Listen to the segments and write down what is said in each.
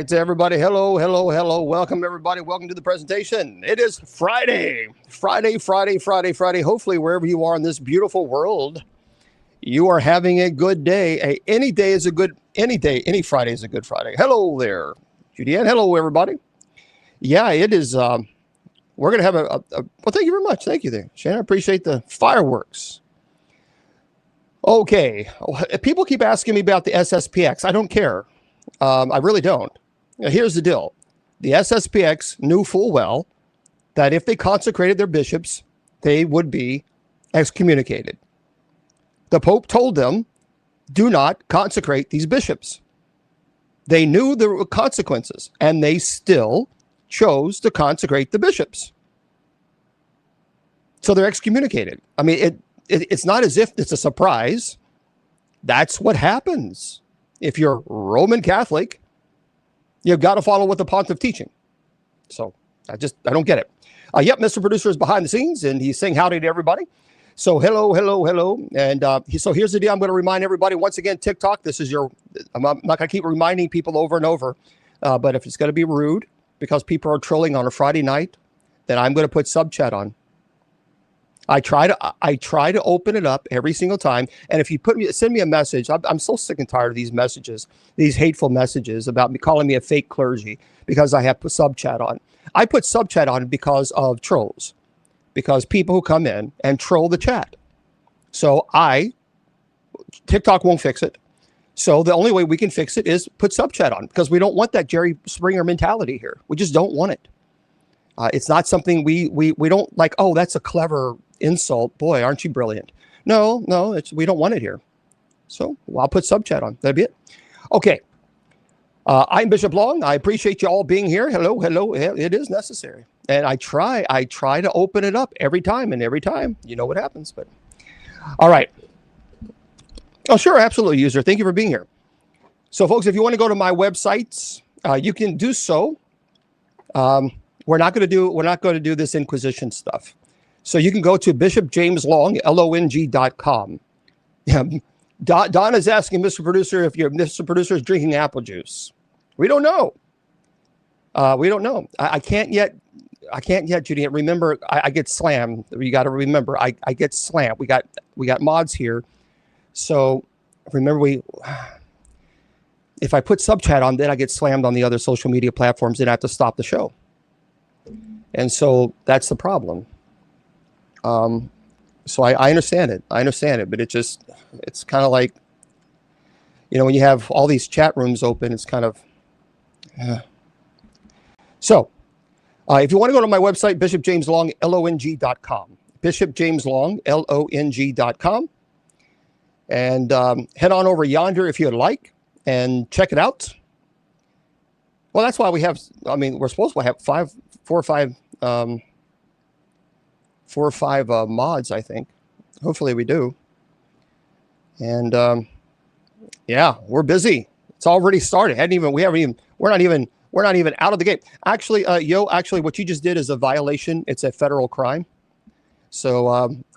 To everybody, hello, hello, hello. Welcome, everybody. Welcome to the presentation. It is Friday. Friday. Hopefully, wherever you are in this beautiful world, you are having a good day. Any day is a good, any Friday is a good Friday. Hello there, Julianne. Hello, everybody. Yeah, it is. We're going to have well, thank you very much. Thank you there, Shannon. I appreciate the fireworks. Okay. People keep asking me about the SSPX. I don't care. I really don't. Now, here's the deal. The SSPX knew full well that if they consecrated their bishops, they would be excommunicated. The Pope told them, do not consecrate these bishops. They knew there were consequences, and they still chose to consecrate the bishops. So they're excommunicated. I mean, it's not as if it's a surprise. That's what happens. If you're Roman Catholic, you've got to follow what the pontiff teaching. So I don't get it. Yep, Mr. Producer is behind the scenes, and he's saying howdy to everybody. So hello. And so here's the deal. I'm going to remind everybody, once again, TikTok, this is I'm not going to keep reminding people over and over, but if it's going to be rude because people are trolling on a Friday night, then I'm going to put sub chat on. I try to open it up every single time. And if you send me a message, I'm so sick and tired of these messages, these hateful messages about me calling me a fake clergy because I have put sub chat on. I put sub chat on because of trolls, because people who come in and troll the chat. So TikTok won't fix it. So the only way we can fix it is put sub chat on, because we don't want that Jerry Springer mentality here. We just don't want it. It's not something we don't like. Oh, that's a clever insult. Boy, aren't you brilliant? No, we don't want it here. So I'll put sub chat on. That'll be it. Okay. I'm Bishop Long. I appreciate you all being here. Hello. It is necessary. And I try to open it up every time, and every time, you know what happens. But all right. Oh, sure. Absolutely, user. Thank you for being here. So folks, if you want to go to my websites, you can do so. We're not going to do this Inquisition stuff. So you can go to bishopjameslong.com. Yeah, Don is asking Mr. Producer if Mr. Producer is drinking apple juice. We don't know. I can't yet, Judy. Remember, I get slammed. You got to remember, I get slammed. We got mods here. So remember, if I put sub chat on, then I get slammed on the other social media platforms, and I have to stop the show. And so that's the problem. So I understand it. But it's kind of like, when you have all these chat rooms open, it's kind of, So if you want to go to my website, bishopjameslong.long.com, bishopjameslong.long.com, and head on over yonder if you'd like and check it out. Well, that's why we're supposed to have four or five mods, I think. Hopefully we do. And yeah, we're busy. It's already started. We're not even out of the gate. Actually, what you just did is a violation. It's a federal crime. So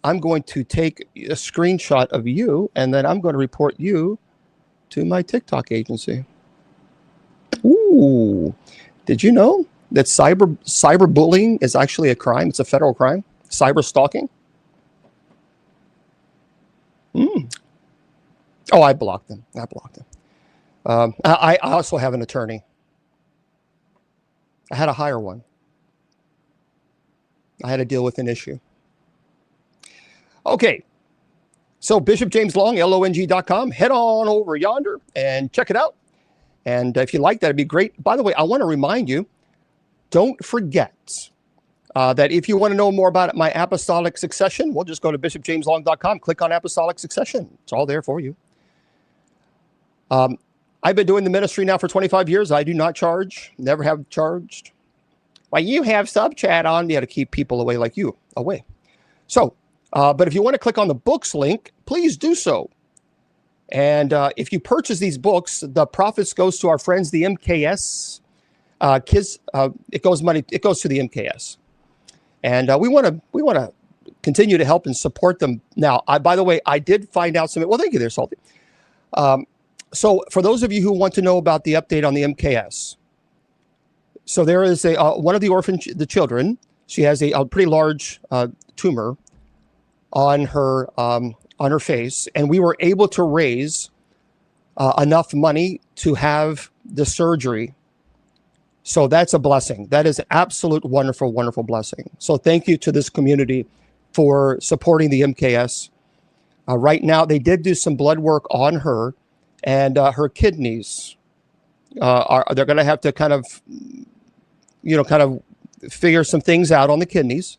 I'm going to take a screenshot of you, and then I'm going to report you to my TikTok agency. Ooh, did you know that cyberbullying is actually a crime? It's a federal crime. Cyber stalking. Oh, I blocked them. I also have an attorney. I had to hire one. I had to deal with an issue. Okay. So bishopjameslong.long.com. Head on over yonder and check it out. And if you like that, it'd be great. By the way, I want to remind you, don't forget that if you want to know more about my apostolic succession, we'll just go to bishopjameslong.com, click on apostolic succession. It's all there for you. I've been doing the ministry now for 25 years. I do not charge, never have charged. Well, you have sub chat on. You got to keep people away like you away. So, but if you want to click on the books link, please do so. And if you purchase these books, the profits goes to our friends, the MKS kids. It goes to the MKS, and we want to continue to help and support them. Now, by the way, I did find out some. Well, thank you, there, Salty. So for those of you who want to know about the update on the MKS, So there is one of the children. She has a pretty large tumor on her face, and we were able to raise enough money to have the surgery. So that's a blessing. That is an absolute wonderful, wonderful blessing. So thank you to this community for supporting the MKS. Right now, they did do some blood work on her, and her kidneys they're going to have to kind of figure some things out on the kidneys.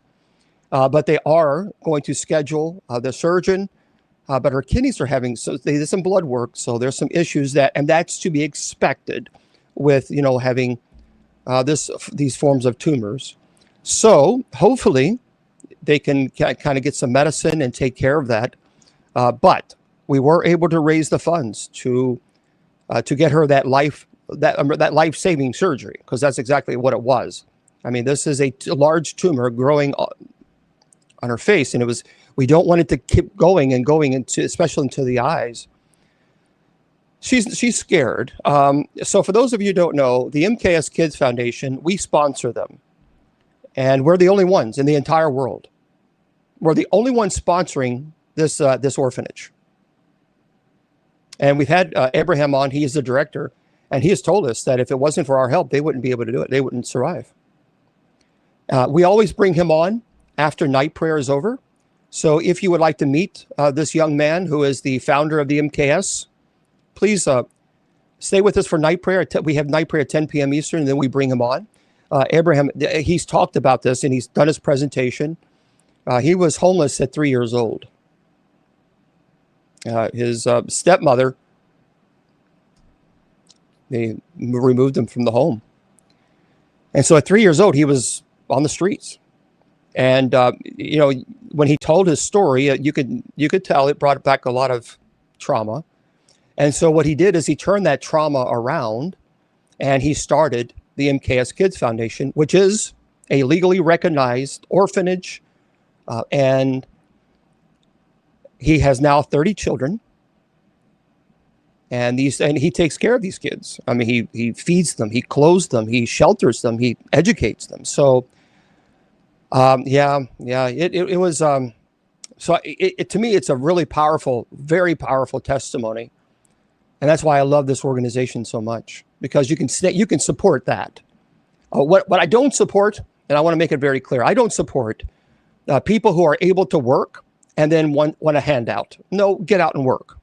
But they are going to schedule the surgeon. But her kidneys are they did some blood work, so there's some issues and that's to be expected with having these forms of tumors. So hopefully they can kind of get some medicine and take care of that. But we were able to raise the funds to get her that life-saving surgery, because that's exactly what it was. I mean, this is a large tumor growing on her face, and we don't want it to keep going especially into the eyes. She's scared. So for those of you who don't know, the MKS Kids Foundation, we sponsor them. And we're the only ones in the entire world. We're the only ones sponsoring this orphanage. And we've had Abraham on. He is the director. And he has told us that if it wasn't for our help, they wouldn't be able to do it. They wouldn't survive. We always bring him on after night prayer is over. So if you would like to meet this young man who is the founder of the MKS, please stay with us for night prayer. We have night prayer at 10 p.m. Eastern, and then we bring him on. Abraham, he's talked about this, and he's done his presentation. He was homeless at 3 years old. His stepmother, they removed him from the home. And so at 3 years old, he was on the streets. And, when he told his story, you could tell it brought back a lot of trauma. And so what he did is he turned that trauma around, and he started the MKS Kids Foundation, which is a legally recognized orphanage. And he has now 30 children. And he takes care of these kids. I mean, he feeds them, he clothes them, he shelters them, he educates them. So, it was. So to me, it's a really powerful, very powerful testimony. And that's why I love this organization so much, because you can support that. What I don't support, and I want to make it very clear, I don't support people who are able to work and then want a handout. No, get out and work.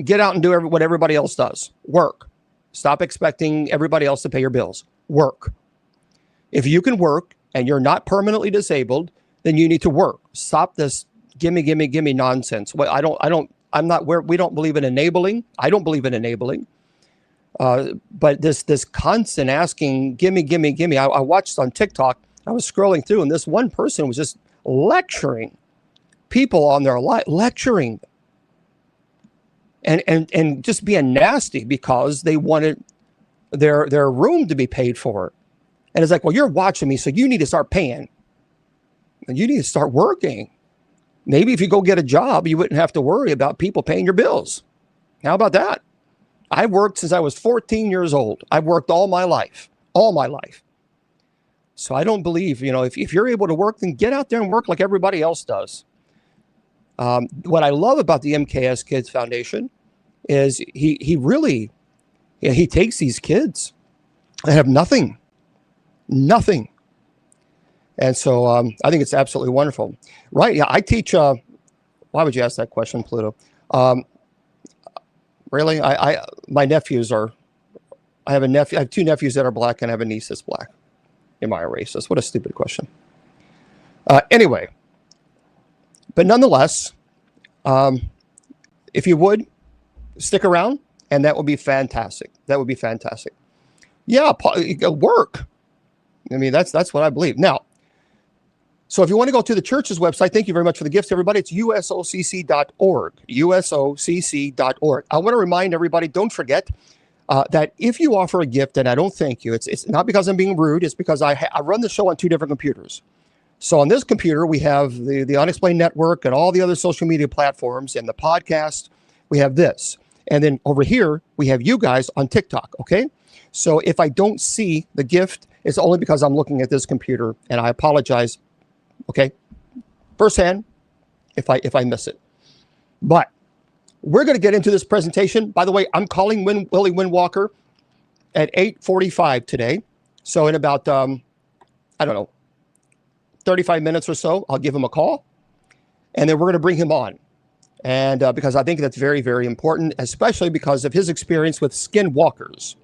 Get out and do what everybody else does. Work. Stop expecting everybody else to pay your bills. Work. If you can work and you're not permanently disabled, then you need to work. Stop this gimme nonsense. We don't believe in enabling. I don't believe in enabling. But this constant asking, gimme. I watched on TikTok, I was scrolling through, and this one person was just lecturing people on their life, lecturing and just being nasty because they wanted their room to be paid for. And it's like, well, you're watching me, so you need to start paying. And you need to start working. Maybe if you go get a job, you wouldn't have to worry about people paying your bills. How about that? I've worked since I was 14 years old. I've worked all my life. So I don't believe, if you're able to work, then get out there and work like everybody else does. What I love about the MKS Kids Foundation is he really takes these kids that have nothing. And so I think it's absolutely wonderful. Right. Yeah. I teach. Why would you ask that question, Pluto? Really? My nephews are, I have two nephews that are black and I have a niece that's black. Am I a racist? What a stupid question. Anyway, but nonetheless, if you would stick around, and that would be fantastic. Yeah. Work. I mean, that's what I believe. Now, so if you want to go to the church's website, thank you very much for the gifts, everybody. It's usocc.org, usocc.org. I want to remind everybody, don't forget that if you offer a gift and I don't thank you, it's not because I'm being rude. It's because I run the show on two different computers. So on this computer, we have the Unexplained Network and all the other social media platforms and the podcast. We have this. And then over here, we have you guys on TikTok, okay? So if I don't see the gift It's only because I'm looking at this computer, and I apologize, okay, firsthand, if I miss it. But we're going to get into this presentation. By the way, I'm calling Willie Windwalker at 8:45 today. So in about, I don't know, 35 minutes or so, I'll give him a call, and then we're going to bring him on. And because I think that's very, very important, especially because of his experience with skinwalkers.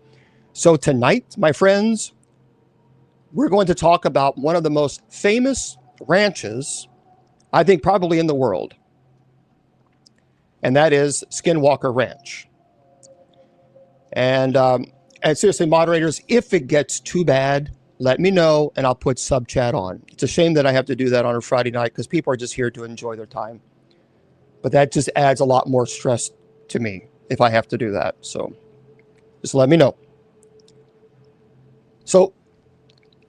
So tonight, my friends, we're going to talk about one of the most famous ranches, I think probably in the world. And that is Skinwalker Ranch. And seriously, moderators, if it gets too bad, let me know and I'll put sub chat on. It's a shame that I have to do that on a Friday night because people are just here to enjoy their time. But that just adds a lot more stress to me if I have to do that. So just let me know. So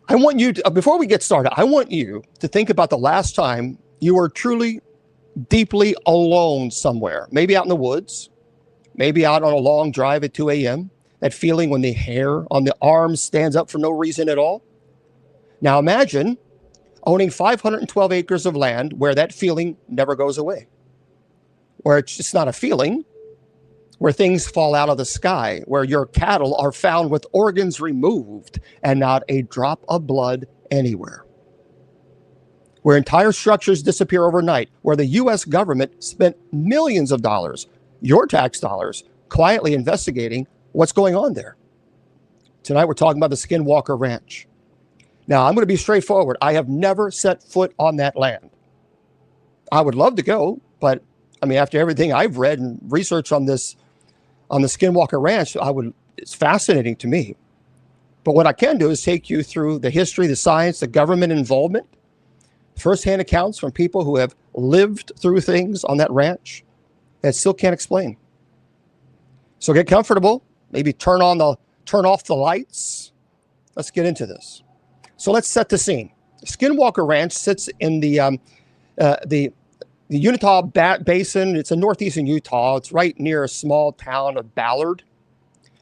I want you to, before we get started, I want you to think about the last time you were truly, deeply alone somewhere, maybe out in the woods, maybe out on a long drive at 2 a.m., that feeling when the hair on the arms stands up for no reason at all. Now imagine owning 512 acres of land where that feeling never goes away, where it's just not a feeling, where things fall out of the sky, where your cattle are found with organs removed and not a drop of blood anywhere, where entire structures disappear overnight, where the U.S. government spent millions of dollars, your tax dollars, quietly investigating what's going on there. Tonight, we're talking about the Skinwalker Ranch. Now, I'm going to be straightforward. I have never set foot on that land. I would love to go, but I mean, after everything I've read and researched on this, on the Skinwalker Ranch, it's fascinating to me. But what I can do is take you through the history, the science, the government involvement, firsthand accounts from people who have lived through things on that ranch that still can't explain. So get comfortable. Maybe turn off the lights. Let's get into this. So let's set the scene. Skinwalker Ranch sits in the Utah Basin. It's in northeastern Utah. It's right near a small town of Ballard.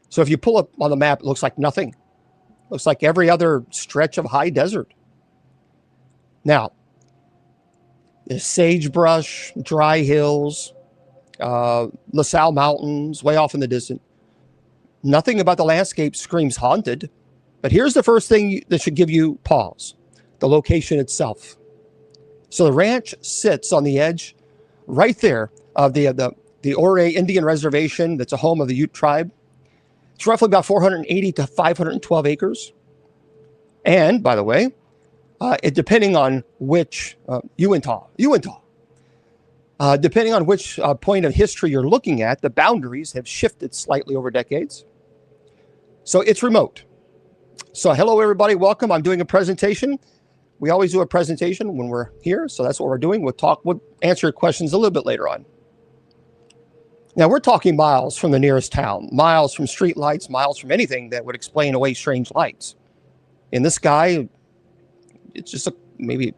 So if you pull up on the map, it looks like nothing. It looks like every other stretch of high desert. Now, there's sagebrush, dry hills, LaSalle Mountains, way off in the distance. Nothing about the landscape screams haunted. But here's the first thing that should give you pause: the location itself. So the ranch sits on the edge right there of the Ouray Indian Reservation that's a home of the Ute tribe. It's roughly about 480 to 512 acres. And, by the way, depending on which, Uintah, depending on which point of history you're looking at, the boundaries have shifted slightly over decades. So it's remote. So hello, everybody. Welcome. I'm doing a presentation. We always do a presentation when we're here, so that's what we're doing. We'll answer your questions a little bit later on. Now, we're talking miles from the nearest town, miles from street lights, miles from anything that would explain away strange lights. In the sky, it's just maybe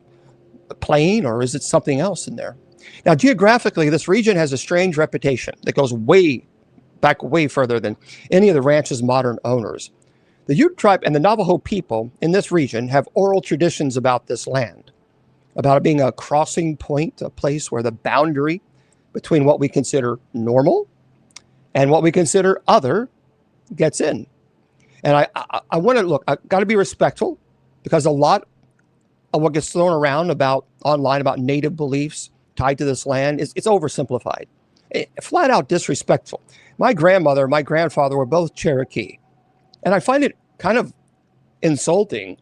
a plane, or is it something else in there? Now, geographically, this region has a strange reputation that goes way further than any of the ranch's modern owners. The Ute tribe and the Navajo people in this region have oral traditions about this land, about it being a crossing point, a place where the boundary between what we consider normal and what we consider other gets in. And I want to look, I got to be respectful, because a lot of what gets thrown around online about native beliefs tied to this land it's oversimplified, flat out disrespectful. My grandmother and my grandfather were both Cherokee. And I find it kind of insulting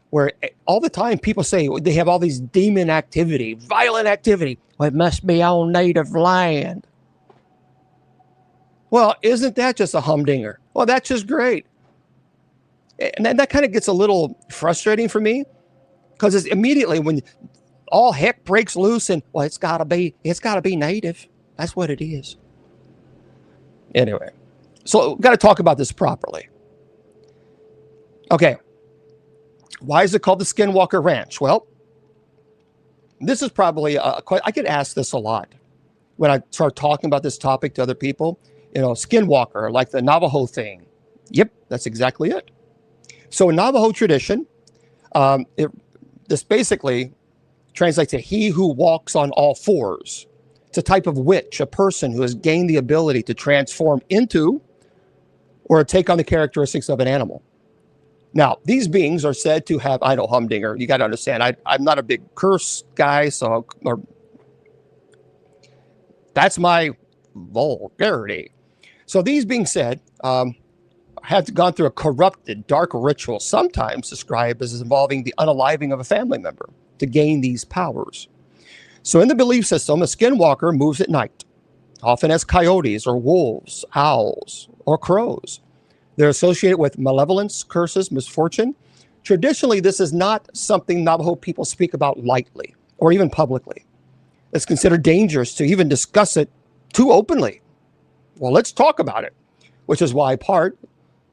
where all the time people say they have all these demon activity, violent activity. Well, it must be on native land. Well, isn't that just a humdinger? Well, that's just great. And then that kind of gets a little frustrating for me, because it's immediately when all heck breaks loose and, well, it's gotta be native. That's what it is. Anyway, so we've got to talk about this properly. Okay. Why is it called the Skinwalker Ranch? Well, this is probably I get asked this a lot when I start talking about this topic to other people. Skinwalker, like the Navajo thing. Yep, that's exactly it. So in Navajo tradition, this basically translates to he who walks on all fours. It's a type of witch, a person who has gained the ability to transform into or take on the characteristics of an animal. Now, these beings are said to have, I know, humdinger. You got to understand, I'm not a big curse guy, so that's my vulgarity. So these being said, have gone through a corrupted, dark ritual, sometimes described as involving the unaliving of a family member to gain these powers. So in the belief system, a skinwalker moves at night, often as coyotes or wolves, owls, or crows. They're associated with malevolence, curses, misfortune. Traditionally, this is not something Navajo people speak about lightly or even publicly. It's considered dangerous to even discuss it too openly. Well, let's talk about it, which is why part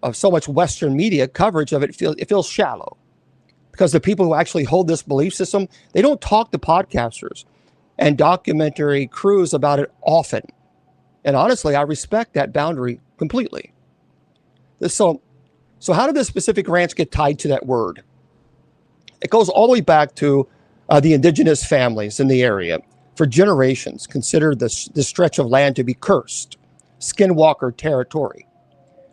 of so much Western media coverage of it feels shallow, because the people who actually hold this belief system, they don't talk to podcasters and documentary crews about it often. And honestly, I respect that boundary completely. So how did this specific ranch get tied to that word? It goes all the way back to the indigenous families in the area. For generations, considered this stretch of land to be cursed, skinwalker territory.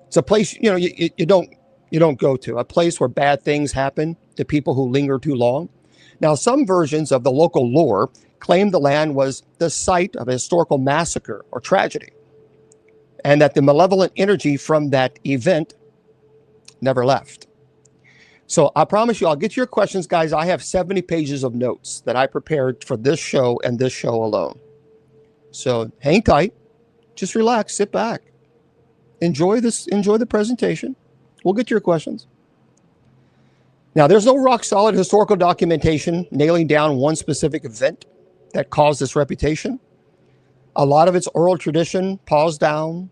It's a place you don't go to, a place where bad things happen to people who linger too long. Now, some versions of the local lore claim the land was the site of a historical massacre or tragedy, and that the malevolent energy from that event never left. So I promise you, I'll get your questions, guys. I have 70 pages of notes that I prepared for this show and this show alone. So hang tight, just relax, sit back, enjoy the presentation. We'll get to your questions. Now, there's no rock solid historical documentation nailing down one specific event that caused this reputation. A lot of it's oral tradition, passed down,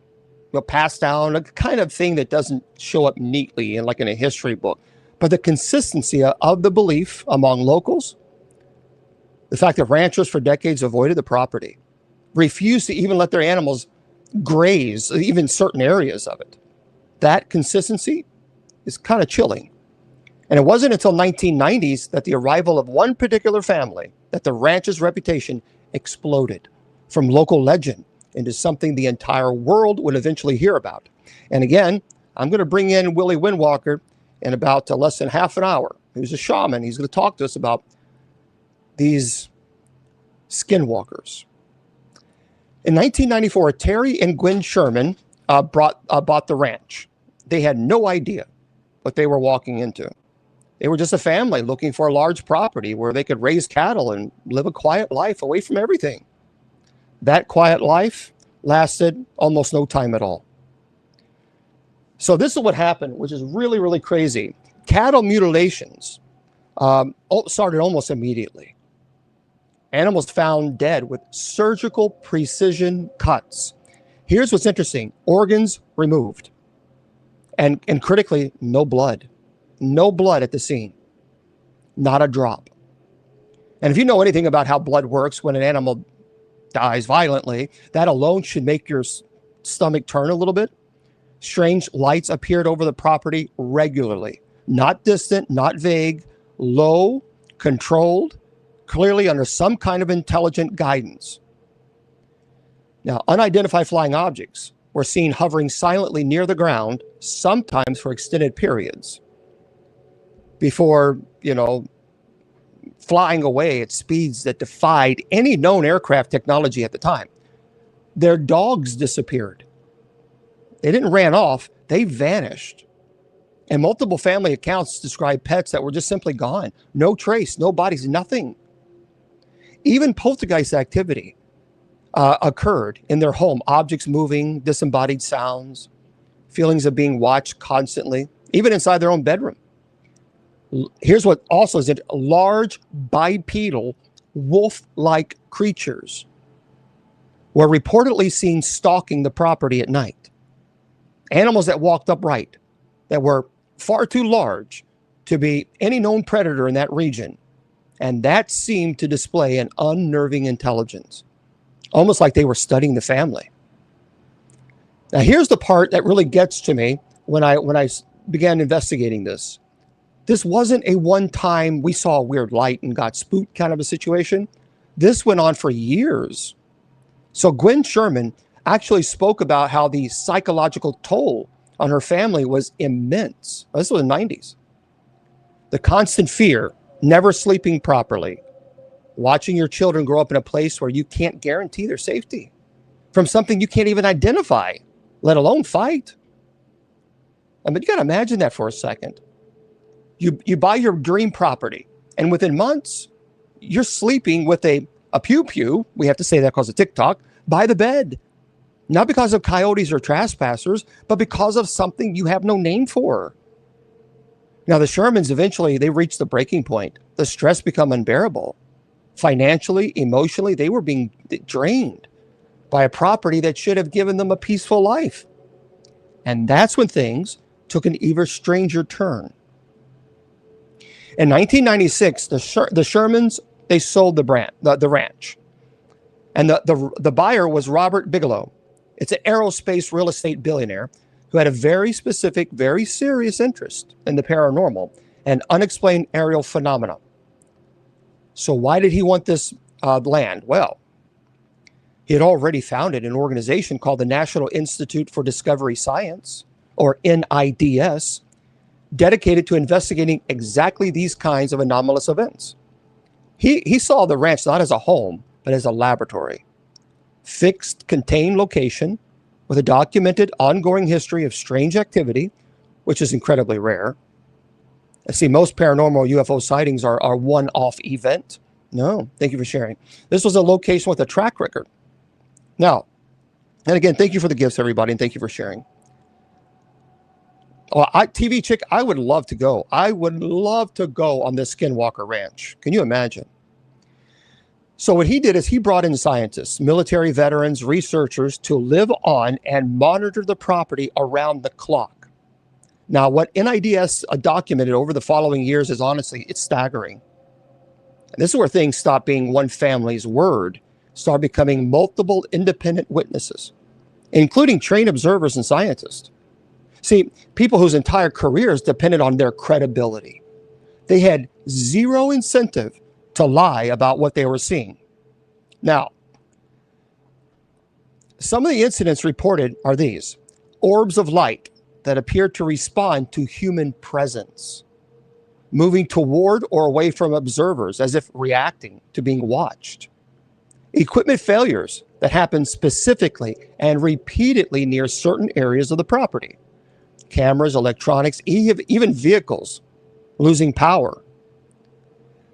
a kind of thing that doesn't show up neatly in a history book. But the consistency of the belief among locals, the fact that ranchers for decades avoided the property, refused to even let their animals graze even certain areas of it. That consistency is kind of chilling. And it wasn't until 1990s that the arrival of one particular family that the ranch's reputation exploded from local legend into something the entire world would eventually hear about. And again, I'm going to bring in Willie Windwalker in about less than half an hour. He's a shaman. He's going to talk to us about these skinwalkers. In 1994, Terry and Gwen Sherman bought the ranch. They had no idea what they were walking into. They were just a family looking for a large property where they could raise cattle and live a quiet life away from everything. That quiet life lasted almost no time at all. So this is what happened, which is really, really crazy. Cattle mutilations started almost immediately. Animals found dead with surgical precision cuts. Here's what's interesting. Organs removed. And critically, no blood. No blood at the scene. Not a drop. And if you know anything about how blood works when an animal dies violently, that alone should make your stomach turn a little bit. Strange lights appeared over the property regularly. Not distant, not vague, low, controlled, clearly under some kind of intelligent guidance. Now, unidentified flying objects were seen hovering silently near the ground, sometimes for extended periods, before, flying away at speeds that defied any known aircraft technology at the time. Their dogs disappeared. They didn't ran off, they vanished. And multiple family accounts describe pets that were just simply gone. No trace, no bodies, nothing. Even poltergeist activity occurred in their home. Objects moving, disembodied sounds, feelings of being watched constantly, even inside their own bedroom. Here's what also is it: large bipedal wolf-like creatures were reportedly seen stalking the property at night. Animals that walked upright, that were far too large to be any known predator in that region. And that seemed to display an unnerving intelligence, almost like they were studying the family. Now, here's the part that really gets to me when I began investigating this, this wasn't a one-time we saw a weird light and got spooked kind of a situation. This went on for years. So Gwen Sherman actually spoke about how the psychological toll on her family was immense. This was the 90s. The constant fear, never sleeping properly, watching your children grow up in a place where you can't guarantee their safety from something you can't even identify, let alone fight. I mean, you got to imagine that for a second. You buy your dream property, and within months, you're sleeping with a pew-pew, we have to say that because of TikTok, by the bed. Not because of coyotes or trespassers, but because of something you have no name for. Now, the Shermans eventually, they reached the breaking point. The stress became unbearable. Financially, emotionally, they were being drained by a property that should have given them a peaceful life. And that's when things took an even stranger turn. In 1996, the Shermans, they sold the ranch. And the buyer was Robert Bigelow. It's an aerospace real estate billionaire who had a very specific, very serious interest in the paranormal and unexplained aerial phenomena. So why did he want this land? Well, he had already founded an organization called the National Institute for Discovery Science, or NIDS, dedicated to investigating exactly these kinds of anomalous events. He saw the ranch not as a home, but as a laboratory. Fixed, contained location with a documented ongoing history of strange activity, which is incredibly rare. I see most paranormal UFO sightings are one-off event. No, thank you for sharing. This was a location with a track record. Now, and again, thank you for the gifts, everybody, and thank you for sharing. Oh, TV Chick, I would love to go. I would love to go on this Skinwalker Ranch. Can you imagine? So what he did is he brought in scientists, military veterans, researchers to live on and monitor the property around the clock. Now, what NIDS documented over the following years is honestly, it's staggering. And this is where things stop being one family's word, start becoming multiple independent witnesses, including trained observers and scientists. See, people whose entire careers depended on their credibility. They had zero incentive to lie about what they were seeing. Now, some of the incidents reported are these: orbs of light that appear to respond to human presence, moving toward or away from observers as if reacting to being watched. Equipment failures that happen specifically and repeatedly near certain areas of the property. Cameras, electronics, even vehicles losing power.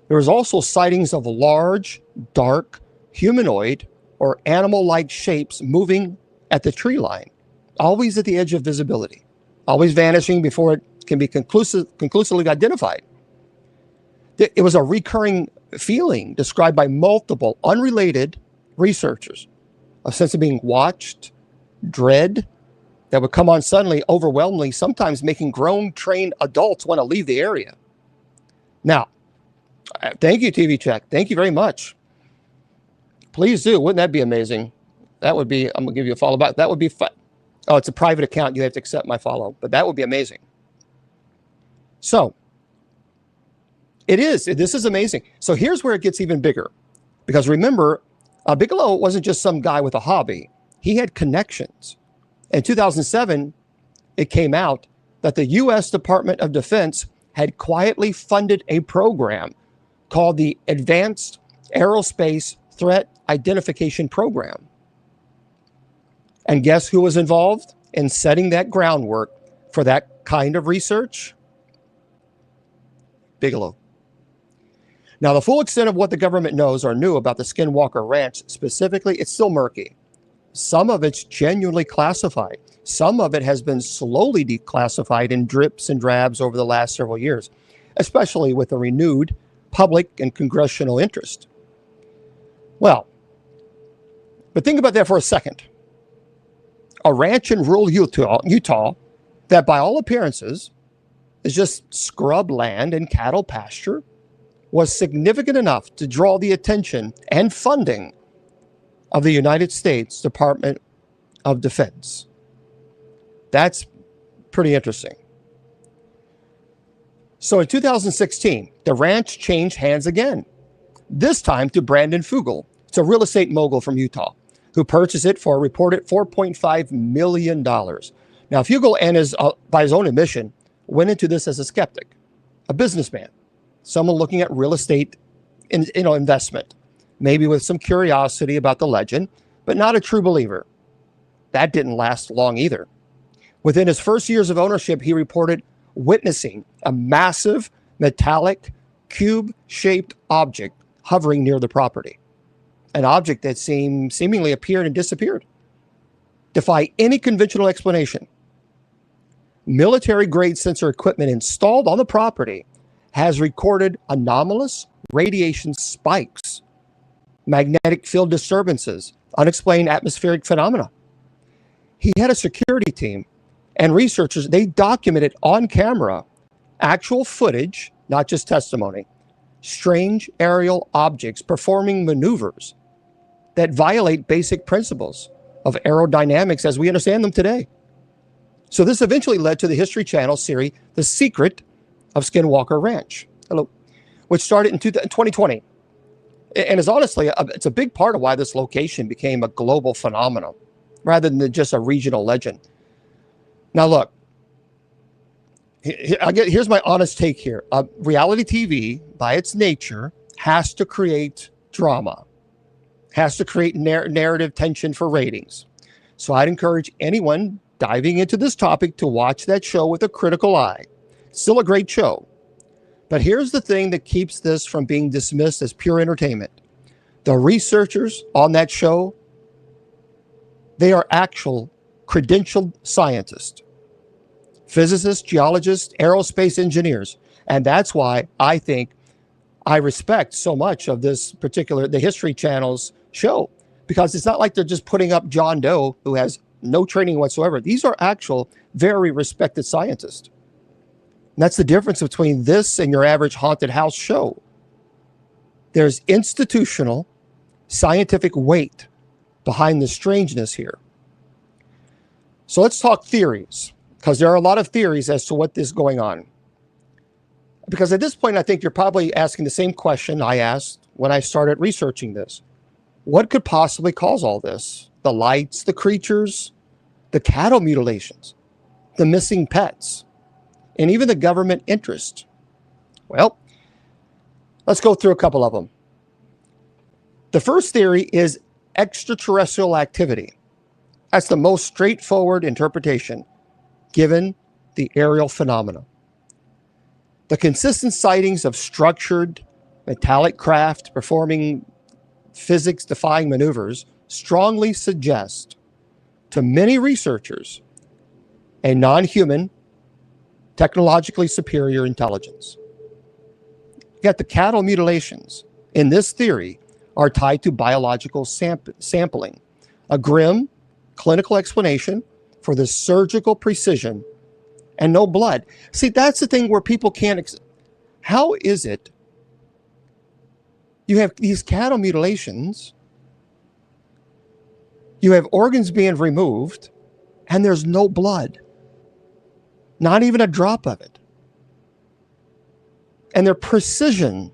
There was also sightings of large, dark, humanoid or animal-like shapes moving at the tree line, always at the edge of visibility, always vanishing before it can be conclusively identified. It was a recurring feeling described by multiple unrelated researchers, a sense of being watched, dread, that would come on suddenly, overwhelmingly, sometimes making grown, trained adults want to leave the area. Now, thank you, TV Check. Thank you very much. Please do. Wouldn't that be amazing? That would be, I'm going to give you a follow back. That would be fun. Oh, it's a private account. You have to accept my follow, but that would be amazing. So, this is amazing. So here's where it gets even bigger. Because remember, Bigelow wasn't just some guy with a hobby. He had connections. In 2007, it came out that the U.S. Department of Defense had quietly funded a program called the Advanced Aerospace Threat Identification Program. And guess who was involved in setting that groundwork for that kind of research? Bigelow. Now, the full extent of what the government knows or knew about the Skinwalker Ranch specifically, it's still murky. Some of it's genuinely classified. Some of it has been slowly declassified in drips and drabs over the last several years, especially with the renewed public and congressional interest. Well, but think about that for a second. A ranch in rural Utah that by all appearances is just scrub land and cattle pasture was significant enough to draw the attention and funding of the United States Department of Defense. That's pretty interesting. So in 2016, the ranch changed hands again, this time to Brandon Fugel. It's a real estate mogul from Utah who purchased it for a reported $4.5 million. Now, Fugel, and by his own admission, went into this as a skeptic, a businessman, someone looking at real estate investment, maybe with some curiosity about the legend, but not a true believer. That didn't last long either. Within his first years of ownership, he reported witnessing a massive metallic cube-shaped object hovering near the property, an object that seemingly appeared and disappeared. Defy any conventional explanation. Military-grade sensor equipment installed on the property has recorded anomalous radiation spikes, magnetic field disturbances, unexplained atmospheric phenomena. He had a security team and researchers. They documented on camera actual footage, not just testimony, strange aerial objects performing maneuvers that violate basic principles of aerodynamics as we understand them today. So this eventually led to the History Channel series, The Secret of Skinwalker Ranch, which started in 2020. And is honestly, it's a big part of why this location became a global phenomenon rather than just a regional legend. Now, look, here's my honest take here. Reality TV, by its nature, has to create drama, has to create narrative tension for ratings. So I'd encourage anyone diving into this topic to watch that show with a critical eye. It's still a great show. But here's the thing that keeps this from being dismissed as pure entertainment. The researchers on that show, they are actual credentialed scientists, physicists, geologists, aerospace engineers. And that's why I think I respect so much of this particular, the History Channel's show, because it's not like they're just putting up John Doe who has no training whatsoever. These are actual, very respected scientists. And that's the difference between this and your average haunted house show. There's institutional, scientific weight behind the strangeness here. So let's talk theories, because there are a lot of theories as to what is going on. Because at this point, I think you're probably asking the same question I asked when I started researching this. What could possibly cause all this? The lights, the creatures, the cattle mutilations, the missing pets, and even the government interest. Well, let's go through a couple of them. The first theory is extraterrestrial activity. That's the most straightforward interpretation, given the aerial phenomena. The consistent sightings of structured metallic craft performing physics-defying maneuvers strongly suggest to many researchers a non-human, technologically superior intelligence. Yet the cattle mutilations in this theory are tied to biological sampling, a grim clinical explanation for the surgical precision and no blood. See, that's the thing where people can't. How is it you have these cattle mutilations, you have organs being removed, and there's no blood? Not even a drop of it. And their precision.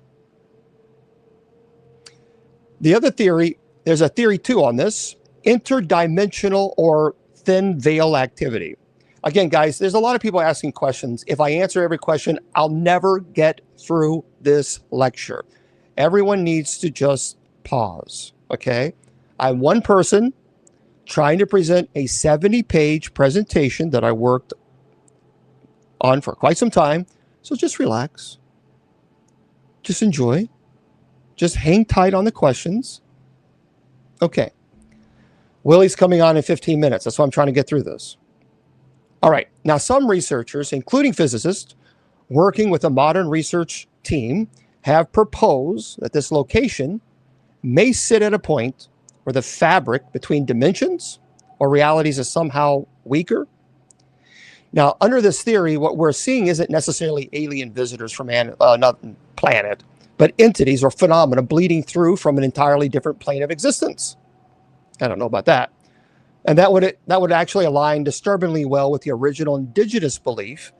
The other theory, there's a theory too on this, interdimensional or thin veil activity. Again, guys, there's a lot of people asking questions. If I answer every question, I'll never get through this lecture. Everyone needs to just pause, okay? I'm one person trying to present a 70-page presentation that I worked on for quite some time. So just relax. Just enjoy. Just hang tight on the questions. Okay. Willie's coming on in 15 minutes. That's why I'm trying to get through this. All right. Now, some researchers, including physicists, working with a modern research team, have proposed that this location may sit at a point where the fabric between dimensions or realities is somehow weaker. Now, under this theory, what we're seeing isn't necessarily alien visitors from another planet, but entities or phenomena bleeding through from an entirely different plane of existence. I don't know about that. And that would actually align disturbingly well with the original indigenous belief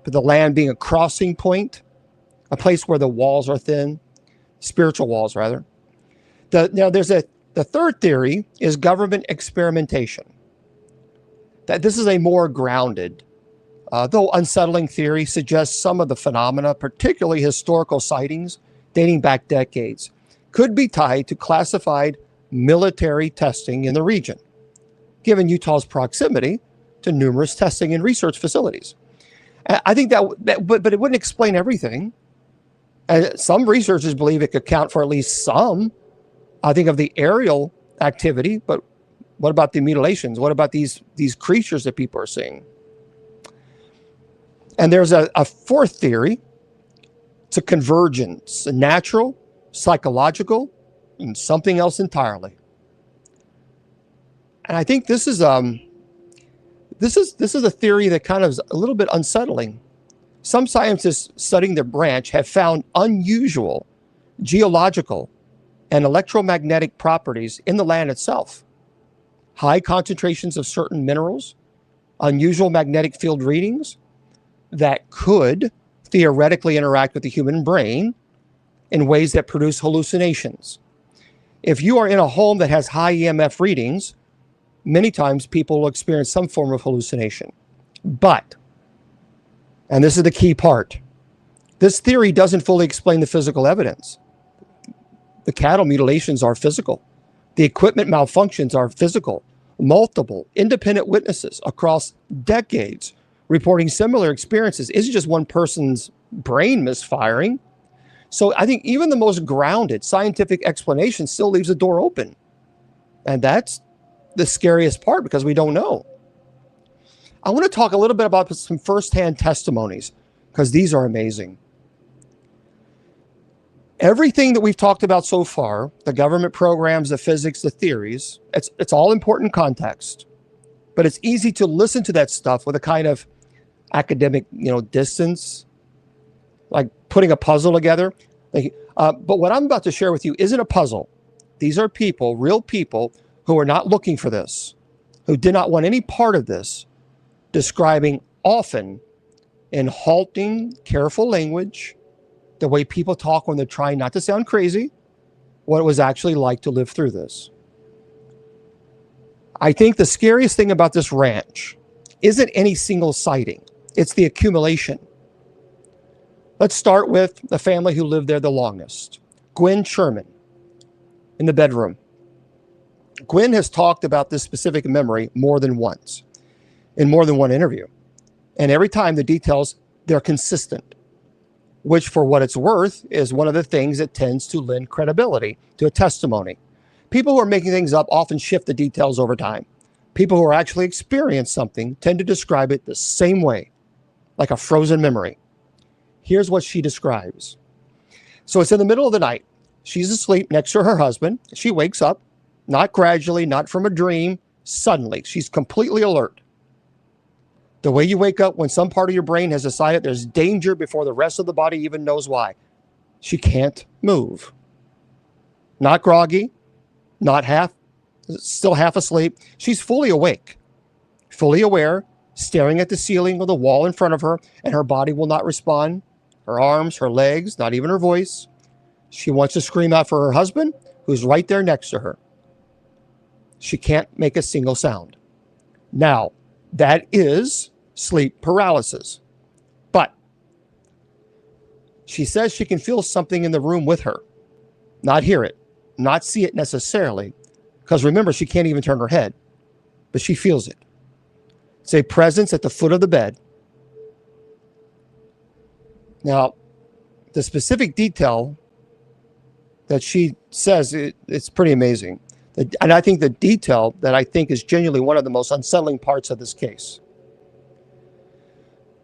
but the land being a crossing point, a place where the walls are thin, spiritual walls rather. The third theory is government experimentation. That this is a more grounded, though unsettling theory, suggests some of the phenomena, particularly historical sightings dating back decades, could be tied to classified military testing in the region, given Utah's proximity to numerous testing and research facilities. I think but it wouldn't explain everything. Some researchers believe it could account for at least some, I think, of the aerial activity, but what about the mutilations? What about these creatures that people are seeing? And there's a fourth theory. It's a convergence, a natural, psychological, and something else entirely. And I think this is a theory that kind of is a little bit unsettling. Some scientists studying the branch have found unusual geological and electromagnetic properties in the land itself. High concentrations of certain minerals, unusual magnetic field readings that could theoretically interact with the human brain in ways that produce hallucinations. If you are in a home that has high EMF readings, many times people will experience some form of hallucination. But, and this is the key part, this theory doesn't fully explain the physical evidence. The cattle mutilations are physical. The equipment malfunctions are physical. Multiple independent witnesses across decades reporting similar experiences isn't just one person's brain misfiring. So I think even the most grounded scientific explanation still leaves the door open. And that's the scariest part because we don't know. I want to talk a little bit about some firsthand testimonies because these are amazing. Everything that we've talked about so far, the government programs, the physics, the theories, it's all important context. But it's easy to listen to that stuff with a kind of academic, distance, like putting a puzzle together. But what I'm about to share with you isn't a puzzle. These are people, real people, who are not looking for this, who did not want any part of this, describing often in halting, careful language, the way people talk when they're trying not to sound crazy, what it was actually like to live through this. I think the scariest thing about this ranch isn't any single sighting. It's the accumulation. Let's start with the family who lived there the longest. Gwen Sherman in the bedroom. Gwen has talked about this specific memory more than once in more than one interview. And every time the details, they're consistent, which for what it's worth is one of the things that tends to lend credibility to a testimony. People who are making things up often shift the details over time. People who are actually experienced something tend to describe it the same way, like a frozen memory. Here's what she describes. So it's in the middle of the night. She's asleep next to her husband. She wakes up, not gradually, not from a dream, suddenly. She's completely alert. The way you wake up when some part of your brain has decided there's danger before the rest of the body even knows why. She can't move. Not groggy, not still half asleep. She's fully awake, fully aware, staring at the ceiling or the wall in front of her, and her body will not respond. Her arms, her legs, not even her voice. She wants to scream out for her husband, who's right there next to her. She can't make a single sound. Now, that is sleep paralysis. But she says she can feel something in the room with her, not hear it, not see it necessarily, because remember, she can't even turn her head, but she feels it. It's a presence at the foot of the bed. Now, the specific detail that she says, it's pretty amazing. And I think the detail that I think is genuinely one of the most unsettling parts of this case.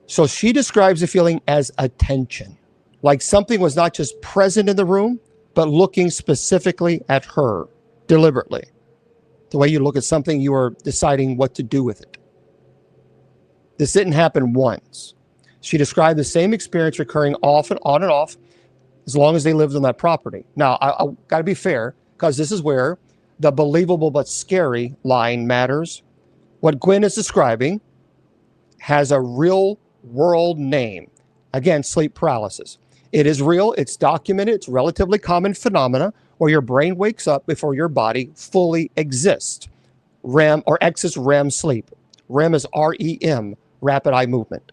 So she describes the feeling as attention, like something was not just present in the room, but looking specifically at her deliberately. The way you look at something, you are deciding what to do with it. This didn't happen once. She described the same experience recurring off and on and off as long as they lived on that property. Now, I got to be fair, because this is where the believable but scary line matters. What Gwen is describing has a real world name. Again, sleep paralysis. It is real. It's documented. It's a relatively common phenomena where your brain wakes up before your body fully exists. REM or excess REM sleep. REM is REM, rapid eye movement.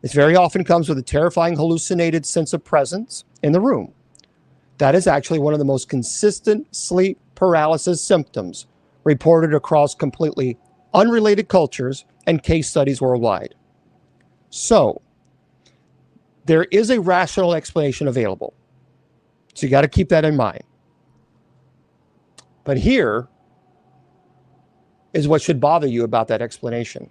This very often comes with a terrifying hallucinated sense of presence in the room. That is actually one of the most consistent sleep paralysis symptoms reported across completely unrelated cultures and case studies worldwide. So, there is a rational explanation available. So you got to keep that in mind. But here is what should bother you about that explanation.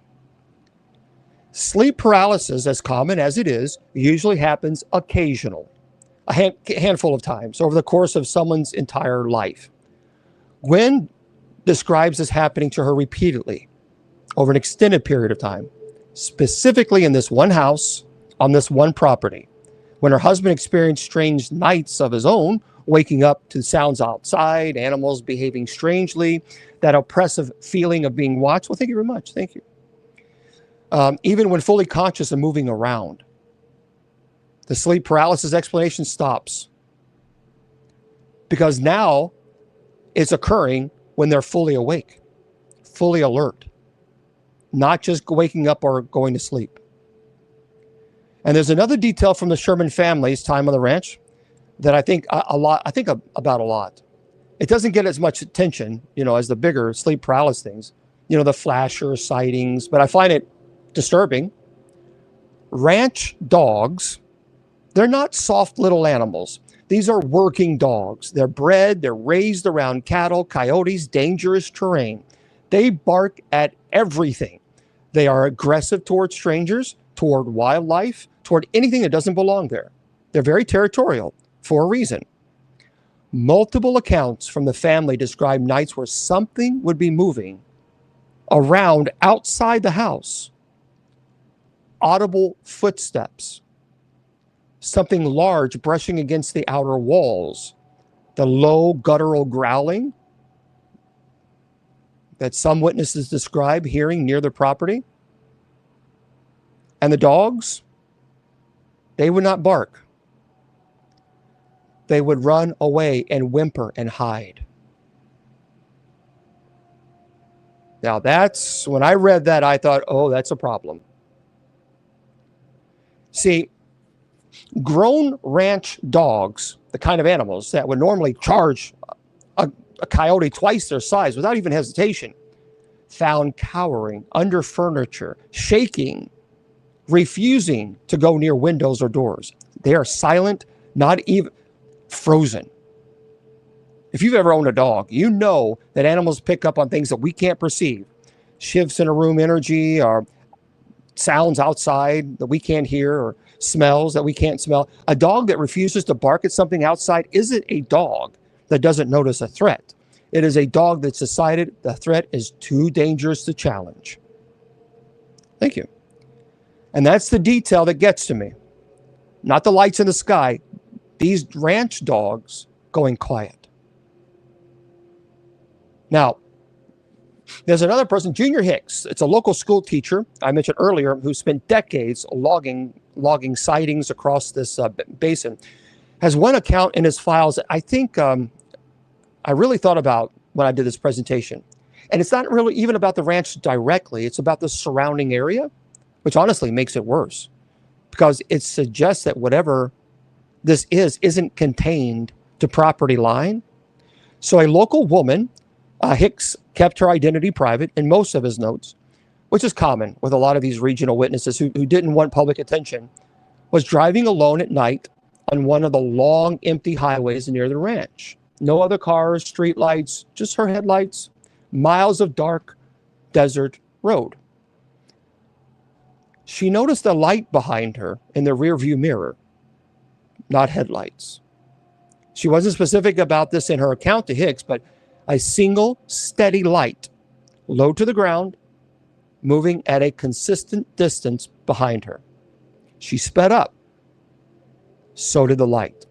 Sleep paralysis, as common as it is, usually happens occasional, a handful of times over the course of someone's entire life. Gwen describes this happening to her repeatedly over an extended period of time, specifically in this one house on this one property, when her husband experienced strange nights of his own, waking up to sounds outside, animals behaving strangely, that oppressive feeling of being watched. Well, thank you very much. Thank you. Even when fully conscious and moving around. The sleep paralysis explanation stops because now it's occurring when they're fully awake, fully alert, not just waking up or going to sleep. And there's another detail from the Sherman family's time on the ranch that I think about a lot. It doesn't get as much attention, as the bigger sleep paralysis things, the flasher sightings, but I find it disturbing. Ranch dogs, they're not soft little animals. These are working dogs. They're bred, they're raised around cattle, coyotes, dangerous terrain. They bark at everything. They are aggressive toward strangers, toward wildlife, toward anything that doesn't belong there. They're very territorial for a reason. Multiple accounts from the family describe nights where something would be moving around outside the house. Audible footsteps. Something large brushing against the outer walls. The low guttural growling that some witnesses describe hearing near the property. And the dogs, they would not bark. They would run away and whimper and hide. Now when I read that, I thought, oh, that's a problem. See, grown ranch dogs, the kind of animals that would normally charge a coyote twice their size without even hesitation, found cowering under furniture, shaking, refusing to go near windows or doors. They are silent, not even frozen. If you've ever owned a dog, you know that animals pick up on things that we can't perceive. Shifts in a room energy, or sounds outside that we can't hear, or smells that we can't smell. A dog that refuses to bark at something outside isn't a dog that doesn't notice a threat. It is a dog that's decided the threat is too dangerous to challenge. Thank you. And that's the detail that gets to me. Not the lights in the sky. These ranch dogs going quiet. Now, there's another person, Junior Hicks. It's a local school teacher I mentioned earlier who spent decades logging sightings across this basin. Has one account in his files that I think I really thought about when I did this presentation. And it's not really even about the ranch directly. It's about the surrounding area, which honestly makes it worse because it suggests that whatever this isn't contained to property line. So a local woman, Hicks kept her identity private in most of his notes, which is common with a lot of these regional witnesses who didn't want public attention, was driving alone at night on one of the long, empty highways near the ranch. No other cars, street lights, just her headlights, miles of dark desert road. She noticed a light behind her in the rearview mirror, not headlights. She wasn't specific about this in her account to Hicks, but a single steady light, low to the ground, moving at a consistent distance behind her. She sped up. So did the light.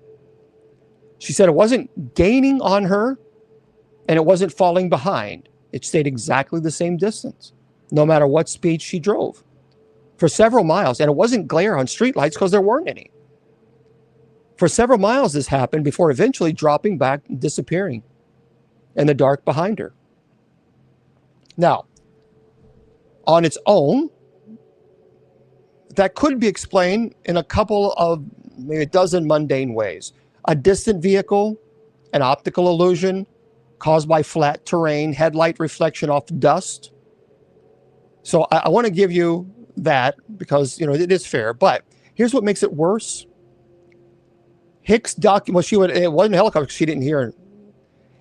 She said it wasn't gaining on her and it wasn't falling behind. It stayed exactly the same distance, no matter what speed she drove. for several miles. And it wasn't glare on streetlights because there weren't any. For several miles, this happened before eventually dropping back and disappearing in the dark behind her. Now, on its own, that could be explained in a couple of, maybe a dozen mundane ways. A distant vehicle, an optical illusion caused by flat terrain, headlight reflection off dust. So I want to give you that because, it is fair. But here's what makes it worse. Hicks it wasn't a helicopter, she didn't hear it.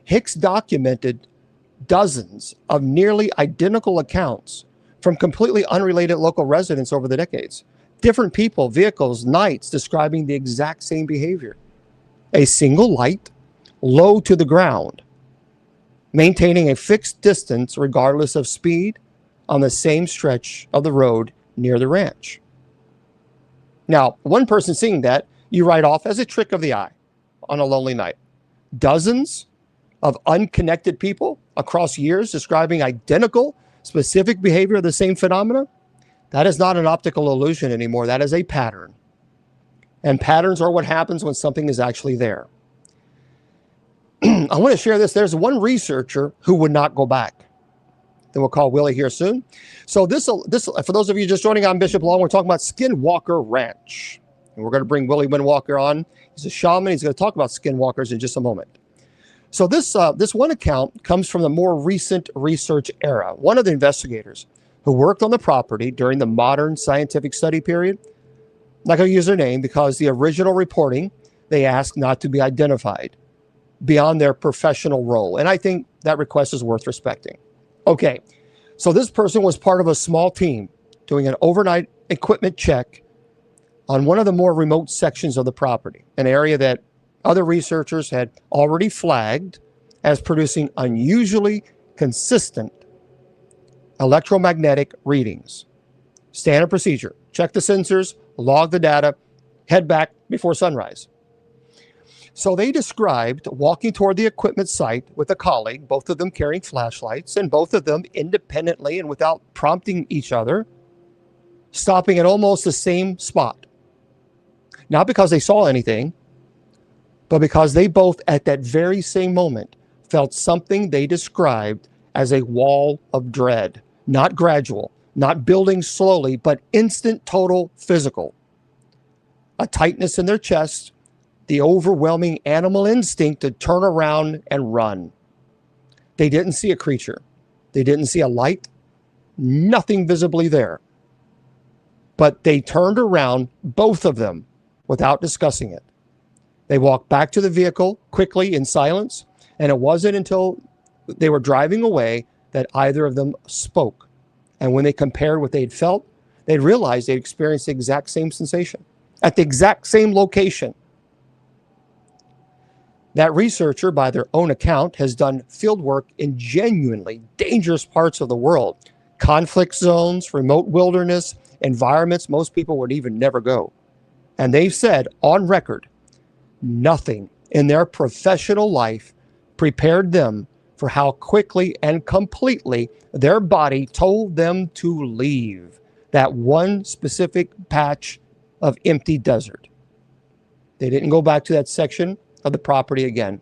Hicks documented dozens of nearly identical accounts from completely unrelated local residents over the decades. Different people, vehicles, nights describing the exact same behavior. A single light, low to the ground, maintaining a fixed distance regardless of speed on the same stretch of the road near the ranch. Now, one person seeing that, you write off as a trick of the eye on a lonely night. Dozens of unconnected people across years describing identical, specific behavior of the same phenomena, that is not an optical illusion anymore. That is a pattern. And patterns are what happens when something is actually there. I want to share this. There's one researcher who would not go back. Then we'll call Willie here soon. So this, for those of you just joining, I'm Bishop Long. We're talking about Skinwalker Ranch. And we're going to bring Willie Windwalker on. He's a shaman. He's going to talk about skinwalkers in just a moment. So this one account comes from the more recent research era. One of the investigators who worked on the property during the modern scientific study period, I'm not going to use their name because the original reporting, they asked not to be identified beyond their professional role. And I think that request is worth respecting. Okay, so this person was part of a small team doing an overnight equipment check on one of the more remote sections of the property, an area that other researchers had already flagged as producing unusually consistent electromagnetic readings. Standard procedure: check the sensors, log the data, head back before sunrise. So they described walking toward the equipment site with a colleague, both of them carrying flashlights, and both of them independently and without prompting each other, stopping at almost the same spot. Not because they saw anything, but because they both at that very same moment felt something they described as a wall of dread. Not gradual, not building slowly, but instant, total, physical. A tightness in their chest, the overwhelming animal instinct to turn around and run. They didn't see a creature. They didn't see a light, nothing visibly there. But they turned around, both of them, without discussing it. They walked back to the vehicle quickly in silence, and it wasn't until they were driving away that either of them spoke. And when they compared what they'd felt, they realized they'd experienced the exact same sensation at the exact same location. That researcher, by their own account, has done field work in genuinely dangerous parts of the world, conflict zones, remote wilderness, environments most people would even never go. And they've said on record, nothing in their professional life prepared them for how quickly and completely their body told them to leave that one specific patch of empty desert. They didn't go back to that section of the property again.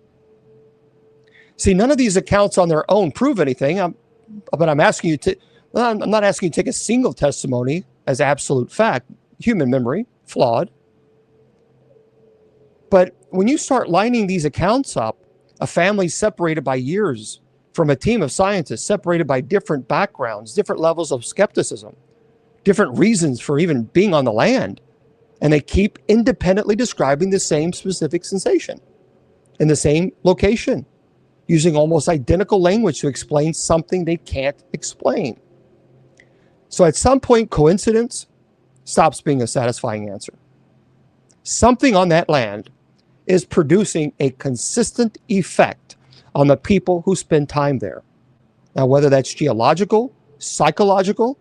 See, none of these accounts on their own prove anything, but I'm asking you to, I'm not asking you to take a single testimony as absolute fact. Human memory, flawed. But when you start lining these accounts up, a family separated by years from a team of scientists, separated by different backgrounds, different levels of skepticism, different reasons for even being on the land, and they keep independently describing the same specific sensation in the same location, using almost identical language to explain something they can't explain. So at some point, coincidence stops being a satisfying answer. Something on that land is producing a consistent effect on the people who spend time there. Now, whether that's geological, psychological,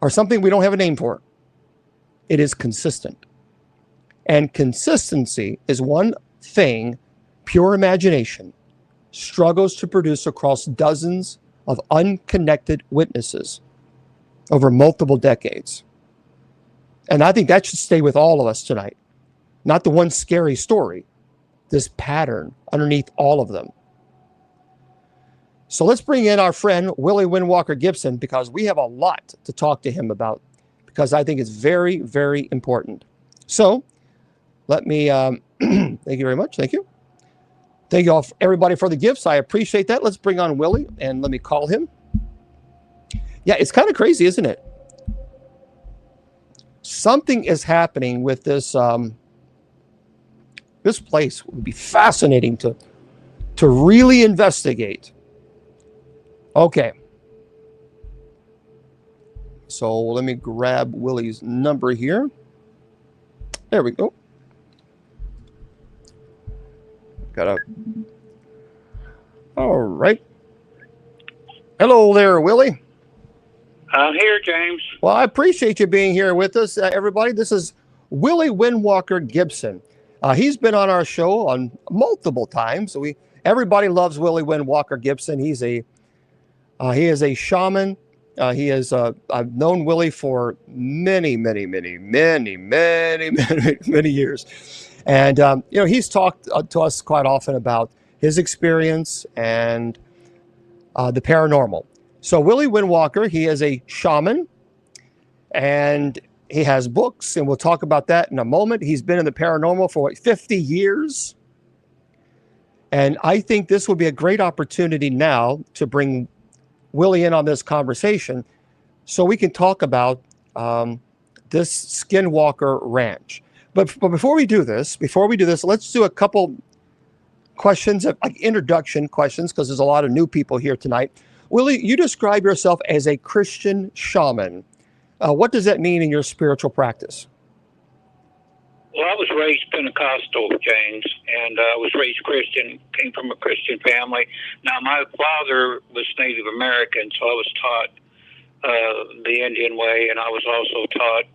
or something we don't have a name for, it is consistent. And consistency is one thing pure imagination struggles to produce across dozens of unconnected witnesses over multiple decades. And I think that should stay with all of us tonight. Not the one scary story, this pattern underneath all of them. So let's bring in our friend, Willie Windwalker Gibson, because we have a lot to talk to him about, because I think it's very, very important. So let me, thank you very much. Thank you. Thank you all, everybody, for the gifts. I appreciate that. Let's bring on Willie, and let me call him. Yeah, it's kind of crazy, isn't it? Something is happening with this. This place would be fascinating to really investigate. Okay. So let me grab Willie's number here. There we go. All right. Hello there, Willie. I'm here, James. Well, I appreciate you being here with us, everybody. This is Willie Windwalker Gibson. He's been on our show on multiple times. Everybody loves Willie Windwalker Gibson. He is a shaman. I've known Willie for many years. And, he's talked to us quite often about his experience and the paranormal. So Willie Windwalker, he is a shaman, and he has books, and we'll talk about that in a moment. He's been in the paranormal for 50 years. And I think this will be a great opportunity now to bring Willie in on this conversation so we can talk about this Skinwalker Ranch. But before we do this, let's do a couple questions, like introduction questions, because there's a lot of new people here tonight. Willie, you describe yourself as a Christian shaman. What does that mean in your spiritual practice? Well, I was raised Pentecostal, James, and I was raised Christian, came from a Christian family. Now, my father was Native American, so I was taught the Indian way, and I was also taught,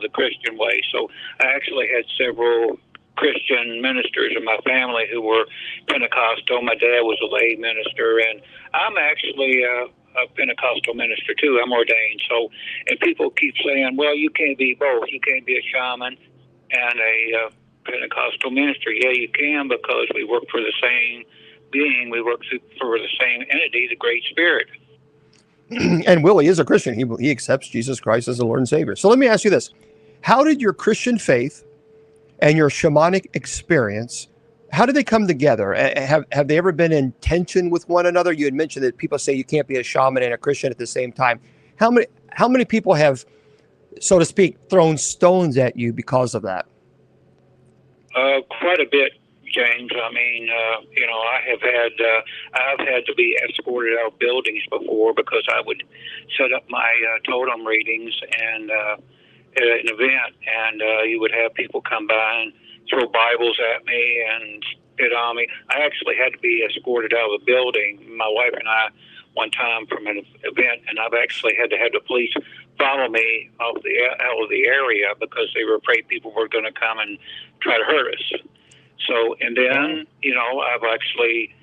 the Christian way. So I actually had several Christian ministers in my family who were Pentecostal. My dad was a lay minister, and I'm actually a Pentecostal minister too. I'm ordained. So, and people keep saying, well, you can't be both. You can't be a shaman and a Pentecostal minister. Yeah, you can, because we work for the same being. We work for the same entity, the Great Spirit. And Willie is a Christian. He accepts Jesus Christ as the Lord and Savior. So let me ask you this. How did your Christian faith and your shamanic experience, how did they come together? Have they ever been in tension with one another? You had mentioned that people say you can't be a shaman and a Christian at the same time. How many people have, so to speak, thrown stones at you because of that? Quite a bit, James. I mean, I've had to be escorted out of buildings before because I would set up my totem readings and at an event, and you would have people come by and throw Bibles at me and spit on me. I actually had to be escorted out of the building, my wife and I, one time from an event, and I've actually had to have the police follow me out of the area because they were afraid people were going to come and try to hurt us. So, and then, I've actually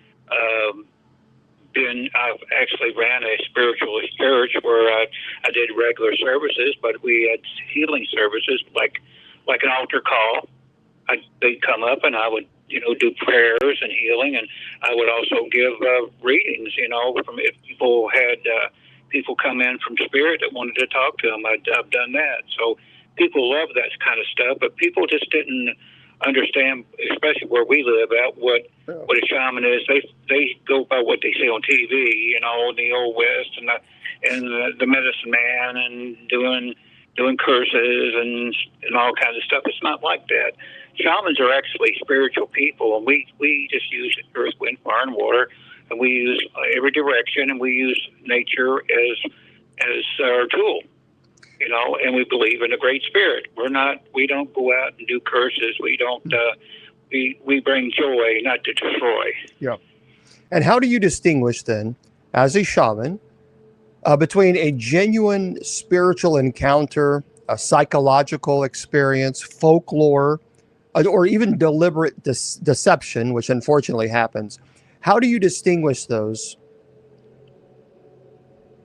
ran a spiritual church where I did regular services, but we had healing services like an altar call. They'd come up and I would, do prayers and healing, and I would also give readings, from if people had people come in from spirit that wanted to talk to them. I've done that. So people love that kind of stuff, but people just didn't understand, especially where we live at, what a shaman is. They go by what they see on TV, the Old West and the medicine man and doing curses and all kinds of stuff. It's not like that. Shamans are actually spiritual people, and we just use earth, wind, fire, and water, and we use every direction, and we use nature as our tool. And we believe in the Great Spirit. We don't go out and do curses. We don't, we bring joy, not to destroy. Yeah. And how do you distinguish then, as a shaman, between a genuine spiritual encounter, a psychological experience, folklore, or even deliberate deception, which unfortunately happens? How do you distinguish those?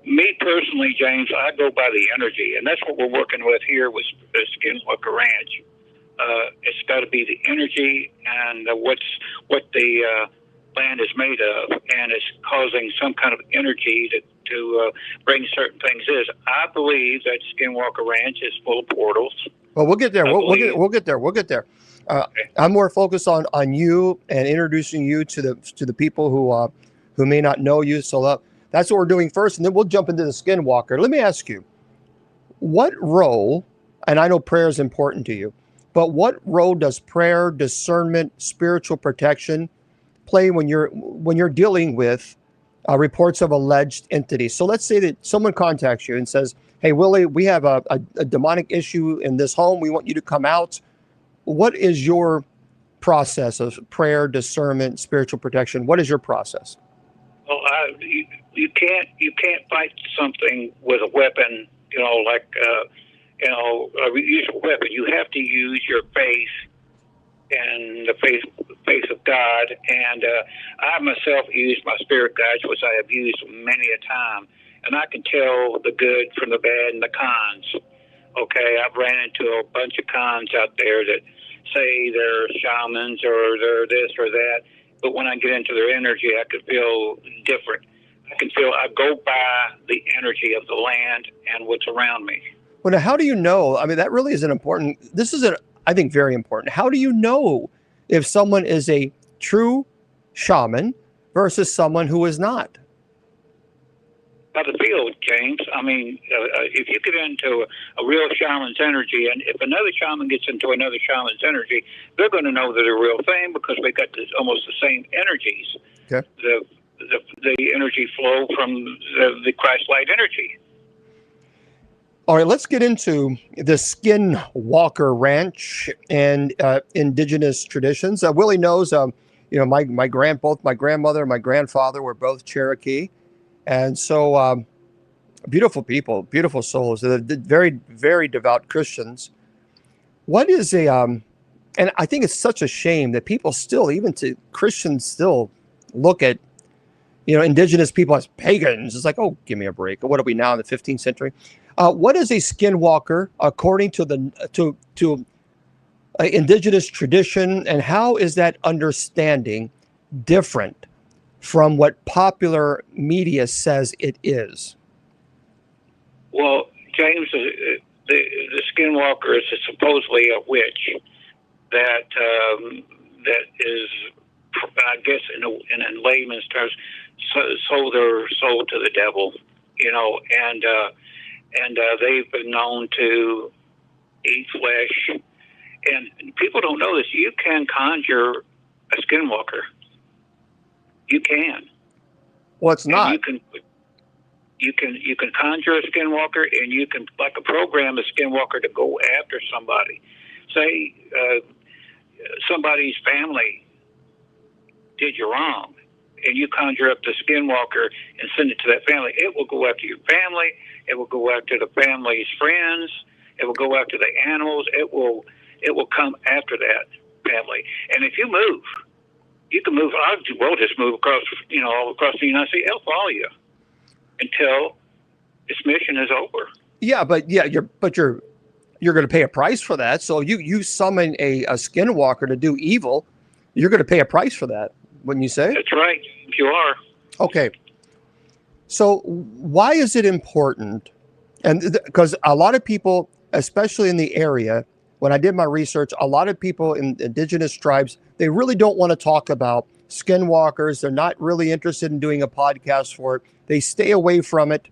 Me personally, James, I go by the energy, and that's what we're working with here with Skinwalker Ranch. It's got to be the energy and what the land is made of, and it's causing some kind of energy to bring certain things. I believe that Skinwalker Ranch is full of portals. Well, we'll get there. We'll get there. We'll get there. Okay. I'm more focused on you and introducing you to the people who may not know you. So that's what we're doing first, and then we'll jump into the Skinwalker. Let me ask you, what role? And I know prayer is important to you, but what role does prayer, discernment, spiritual protection play when you're dealing with reports of alleged entities? So let's say that someone contacts you and says, "Hey, Willie, we have a demonic issue in this home. We want you to come out." What is your process of prayer, discernment, spiritual protection? What is your process? Well, you can't fight something with a weapon. Like a usual weapon. You have to use your faith and the faith of God. And I myself use my spirit guides, which I have used many a time, and I can tell the good from the bad and the cons. Okay, I've ran into a bunch of cons out there that say they're shamans or they're this or that, but when I get into their energy, I can feel different. I go by the energy of the land and what's around me. Well, now, how do you know? I mean, that really is this is I think, very important. How do you know if someone is a true shaman versus someone who is not? By the field, James. I mean, if you get into a real shaman's energy, and if another shaman gets into another shaman's energy, they're going to know they're a real thing because they got almost the same energies. Okay. The energy flow from the Christ-light energy. All right, let's get into the Skinwalker Ranch and indigenous traditions. Willie knows, both my grandmother and my grandfather were both Cherokee. And so beautiful people, beautiful souls, they're very, very devout Christians. What is and I think it's such a shame that people still, even to Christians, still look at, indigenous people as pagans. It's like, oh, give me a break. What are we now in the 15th century? What is a skinwalker according to indigenous tradition, and how is that understanding different from what popular media says it is? Well, James, the skinwalker is supposedly a witch that is, I guess, in layman's terms, sold their soul to the devil, and they've been known to eat flesh. And people don't know this. You can conjure a skinwalker. You can. Well, it's not. You can conjure a skinwalker, and you can program a skinwalker to go after somebody. Say somebody's family did you wrong, and you conjure up the skinwalker and send it to that family. It will go after your family. It will go after the family's friends. It will go after the animals. It will come after that family. And if you move, you can move. We'll just move across, all across the United States. It'll follow you until its mission is over. Yeah, but you're going to pay a price for that. So you summon a skinwalker to do evil, you're going to pay a price for that, wouldn't you say? That's right. You are. Okay. So why is it important? And because a lot of people, especially in the area, when I did my research, a lot of people in indigenous tribes, they really don't want to talk about skinwalkers. They're not really interested in doing a podcast for it. They stay away from it.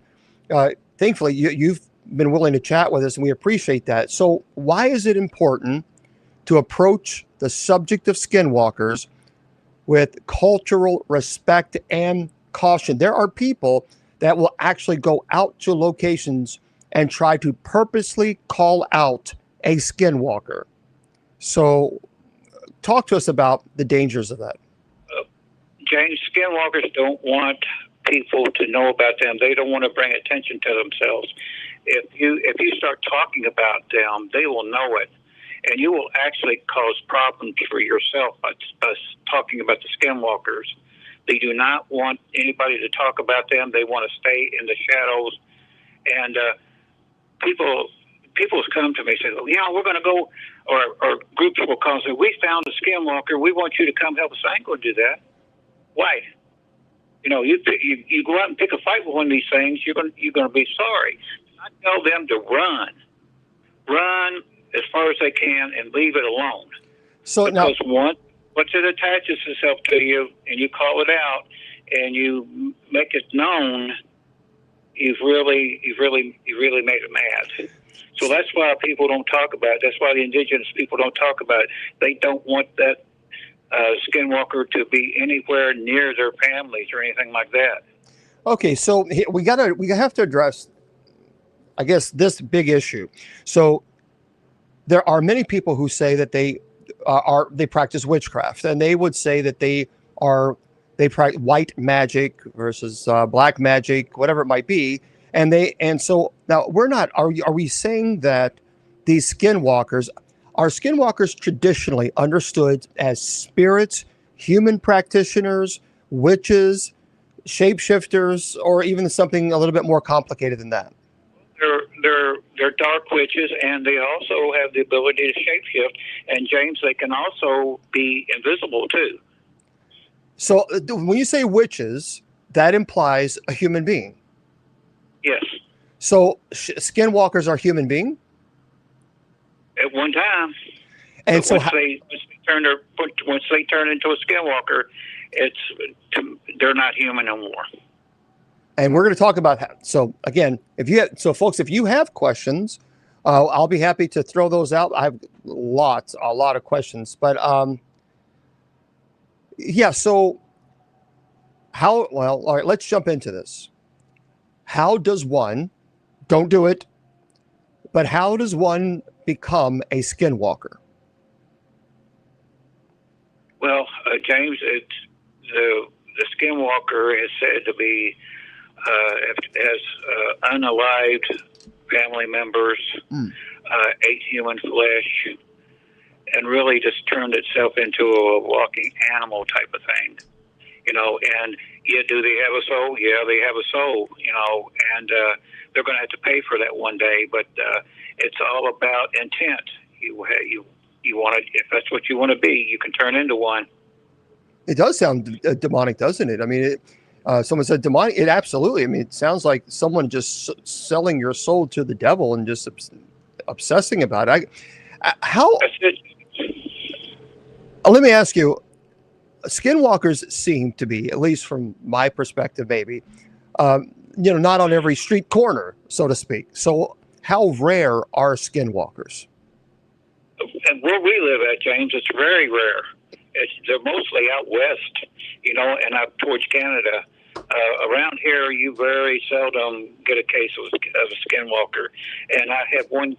Thankfully, you've been willing to chat with us, and we appreciate that. So why is it important to approach the subject of skinwalkers with cultural respect and caution? There are people that will actually go out to locations and try to purposely call out a skinwalker. So talk to us about the dangers of that. James, skinwalkers don't want people to know about them. They don't want to bring attention to themselves. If you start talking about them, they will know it, and you will actually cause problems for yourself by talking about the skinwalkers. They do not want anybody to talk about them. They want to stay in the shadows And people come to me and say, well, we're going to go, or groups will call and say, we found a skinwalker. We want you to come help us. I ain't going to do that. Why? You go out and pick a fight with one of these things, you're going to be sorry. I tell them to run as far as they can and leave it alone. So because once it attaches itself to you and you call it out and you make it known, you've really made it mad. So that's why people don't talk about it. That's why the indigenous people don't talk about it. They don't want that skinwalker to be anywhere near their families or anything like that. Okay, so we have to address, I guess, this big issue. So there are many people who say that they practice witchcraft, and they would say that they practice white magic versus black magic, whatever it might be. And so now are we saying that these skinwalkers are traditionally understood as spirits, human practitioners, witches, shapeshifters, or even something a little bit more complicated than that? They're dark witches, and they also have the ability to shapeshift. And James, they can also be invisible too. So when you say witches, that implies a human being. Yes. So skinwalkers are human being? At one time. And so once they turn into a skinwalker, they're not human no more. And we're going to talk about that. So again, folks, if you have questions, I'll be happy to throw those out. I have a lot of questions, but yeah. So all right, let's jump into this. How does one, don't do it, but how does one become a skinwalker? Well, James, the skinwalker is said to be has unalived family members, ate human flesh, and really just turned itself into a walking animal type of thing. And do they have a soul? Yeah, they have a soul, and they're going to have to pay for that one day, but it's all about intent. You want to, if that's what you want to be, you can turn into one. It does sound demonic, doesn't it? I mean, someone said demonic. It absolutely. I mean, it sounds like someone just selling your soul to the devil and just obsessing about it. How? That's it. Let me ask you. Skinwalkers seem to be, at least from my perspective, maybe, not on every street corner, so to speak. So, how rare are skinwalkers? And where we live at, James, it's very rare. They're mostly out west, and out towards Canada. Around here, you very seldom get a case of a skinwalker. And I had one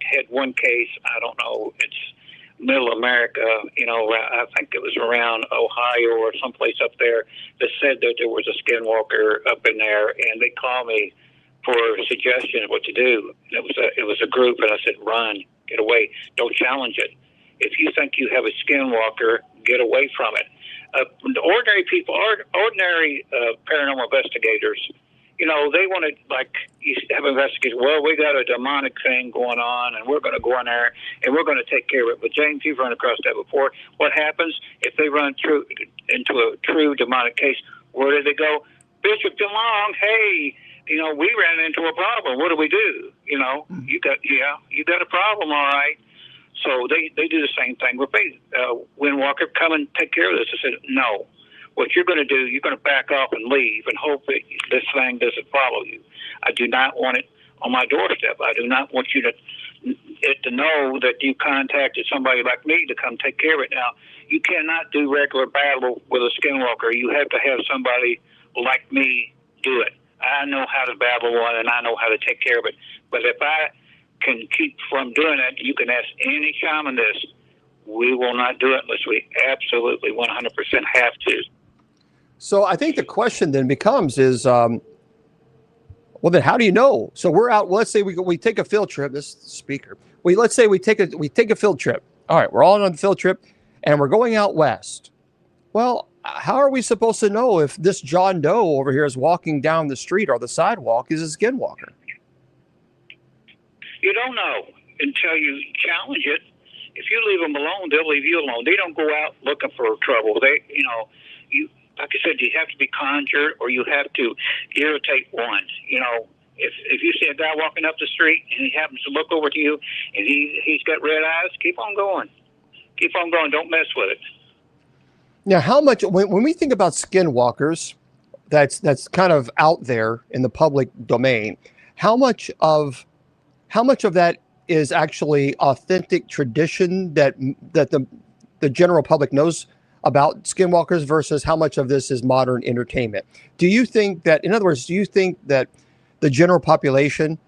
case. I don't know. It's Middle America. I think it was around Ohio or someplace up there that said that there was a skinwalker up in there, and they called me for suggestions what to do. And it was a group, and I said, run, get away, don't challenge it. If you think you have a skinwalker, get away from it. Ordinary people, ordinary paranormal investigators, they want to have investigators. Well, we got a demonic thing going on, and we're going to go in there and we're going to take care of it. But James, you've run across that before. What happens if they run into a true demonic case? Where do they go? Bishop DeLong, hey, we ran into a problem. What do we do? You got a problem, all right. So they do the same thing with me. Windwalker, come and take care of this. I said, no. What you're going to do, you're going to back off and leave and hope that this thing doesn't follow you. I do not want it on my doorstep. I do not want you to know that you contacted somebody like me to come take care of it. Now, you cannot do regular battle with a skinwalker. You have to have somebody like me do it. I know how to battle one, and I know how to take care of it. But if I can keep from doing it, you can ask any shaman this. We will not do it unless we absolutely 100% have to. So I think the question then becomes well, then how do you know? So we're out. Let's say we take a field trip. This speaker. Let's say we take a field trip. All right, we're all on a field trip, and we're going out west. Well, how are we supposed to know if this John Doe over here is walking down the street or the sidewalk is a skinwalker? You don't know until you challenge it. If you leave them alone, they'll leave you alone. They don't go out looking for trouble. They, you like I said, you have to be conjured or you have to irritate one. If you see a guy walking up the street and he happens to look over to you and he's got red eyes, keep on going. Keep on going. Don't mess with it. Now, how much when we think about skinwalkers, that's kind of out there in the public domain, how much of that is actually authentic tradition that the general public knows about skinwalkers versus how much of this is modern entertainment? Do you think that, in other words, do you think that the general population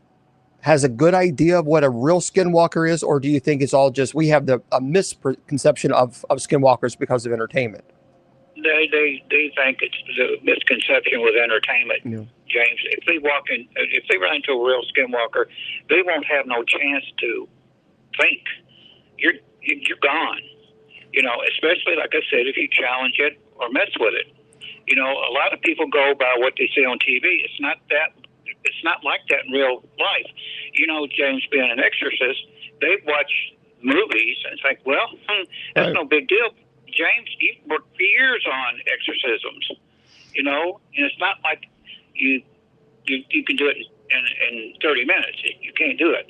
has a good idea of what a real skinwalker is, or do you think it's all just we have a misconception of skinwalkers because of entertainment? They think it's the misconception with entertainment, yeah. James. If they run into a real skinwalker, they won't have no chance to think. You're gone. Especially like I said, if you challenge it or mess with it. A lot of people go by what they see on TV. It's not like that in real life. James, being an exorcist, they watch movies and think, well, that's right. No big deal. James, you worked for years on exorcisms, and it's not like you can do it in 30 minutes. You can't do it.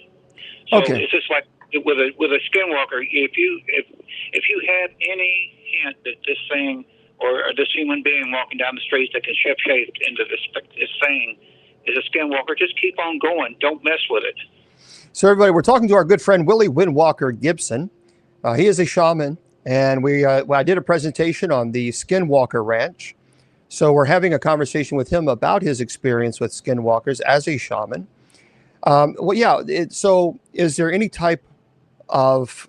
So okay. It's just like with a skinwalker. If you have any hint that this thing or this human being walking down the street that can shift shape into this thing is a skinwalker, just keep on going. Don't mess with it. So everybody, we're talking to our good friend Willie Windwalker Gibson. He is a shaman. And I did a presentation on the Skinwalker Ranch. So we're having a conversation with him about his experience with skinwalkers as a shaman. So is there any type of,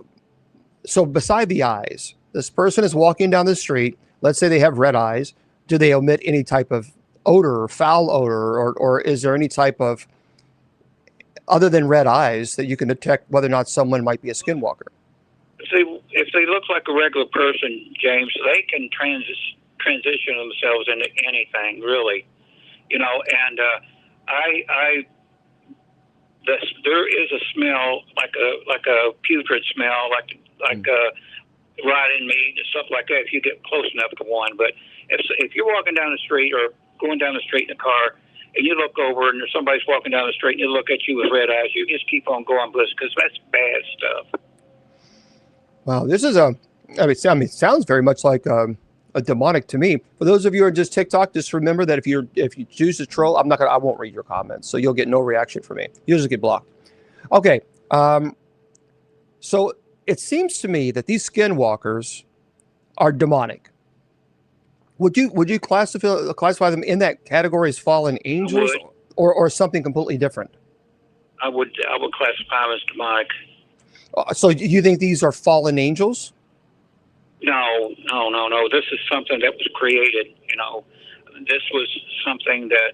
so beside the eyes, this person is walking down the street, let's say they have red eyes, do they emit any type of odor or foul odor, or is there any type of, other than red eyes, that you can detect whether or not someone might be a skinwalker? If they look like a regular person, James, they can transition themselves into anything, really. And there is a smell like a putrid smell, like rotting meat and stuff like that. If you get close enough to one, but if you're walking down the street or going down the street in a car and you look over and somebody's walking down the street and they look at you with red eyes, you just keep on going, because that's bad stuff. Wow, this is it sounds very much like a demonic to me. For those of you who are just TikTok, just remember that if you choose to troll, I won't read your comments, so you'll get no reaction from me. You'll just get blocked. Okay, so it seems to me that these skinwalkers are demonic. Would you classify them in that category as fallen angels, or something completely different? I would classify them as demonic. So you think these are fallen angels? No. This is something that was created. This was something that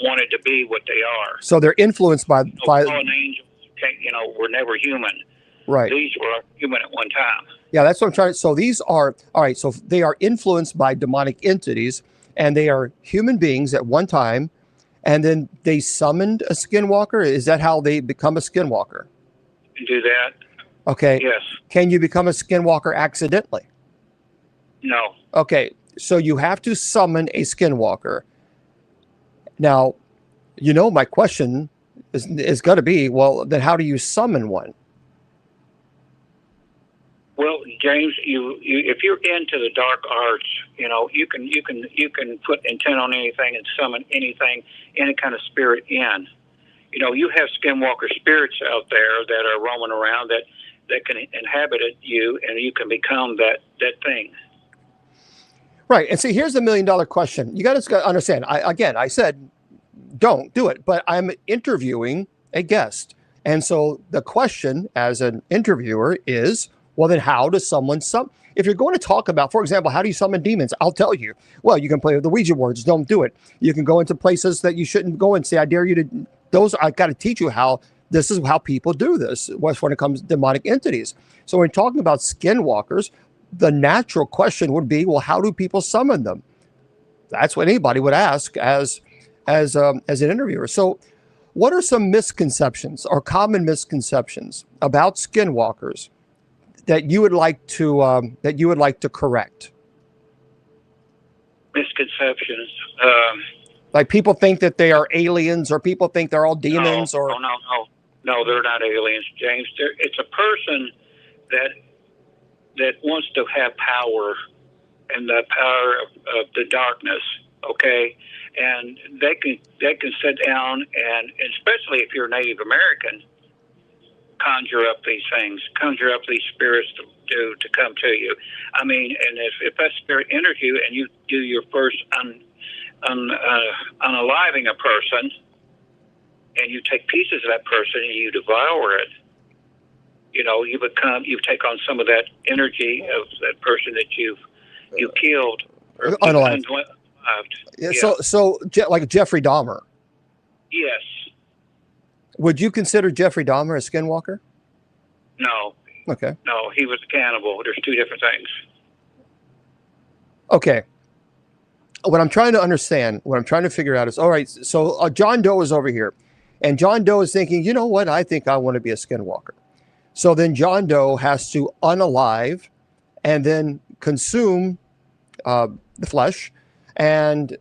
wanted to be what they are. So they're influenced by fallen angels. Were never human. Right. These were human at one time. Yeah, that's what I'm trying to. So these are all right. So they are influenced by demonic entities, and they are human beings at one time, and then they summoned a skinwalker. Is that how they become a skinwalker? Do that. Okay. Yes. Can you become a skinwalker accidentally? No. Okay. So you have to summon a skinwalker. Now, my question is going to be, well, then how do you summon one? Well, James, if you're into the dark arts, you can put intent on anything and summon anything, any kind of spirit in. You have skinwalker spirits out there that are roaming around that can inhabit you, and you can become that thing. Right. And see, here's the $1 million question. You got to understand. I said, don't do it, but I'm interviewing a guest. And so the question as an interviewer is, well, then how does someone if you're going to talk about, for example, how do you summon demons? I'll tell you. Well, you can play with the Ouija boards. Don't do it. You can go into places that you shouldn't go and say, I dare you to. I got to teach you how this is how people do this when it comes to demonic entities. So when talking about skinwalkers, the natural question would be, well, how do people summon them? That's what anybody would ask as an interviewer. So What are some misconceptions or common misconceptions about skinwalkers that you would like to correct? Misconceptions. Like people think that they are aliens, or people think they're all demons, or No, they're not aliens, James. It's a person that wants to have power, and the power of the darkness. Okay, and they can sit down and especially if you're Native American, conjure up these things, conjure up these spirits to come to you. I mean, and if that spirit enters you and you do your first unaliving a person, and you take pieces of that person and you devour it, you take on some of that energy of that person that you killed or unalived. Yeah. So like Jeffrey Dahmer. Yes. Would you consider Jeffrey Dahmer a skinwalker? No. Okay. No, he was a cannibal. There's two different things. Okay. What I'm trying to understand, what I'm trying to figure out is, all right, so John Doe is over here, and John Doe is thinking, you know what, I think I want to be a skinwalker. So then John Doe has to unalive and then consume the flesh, and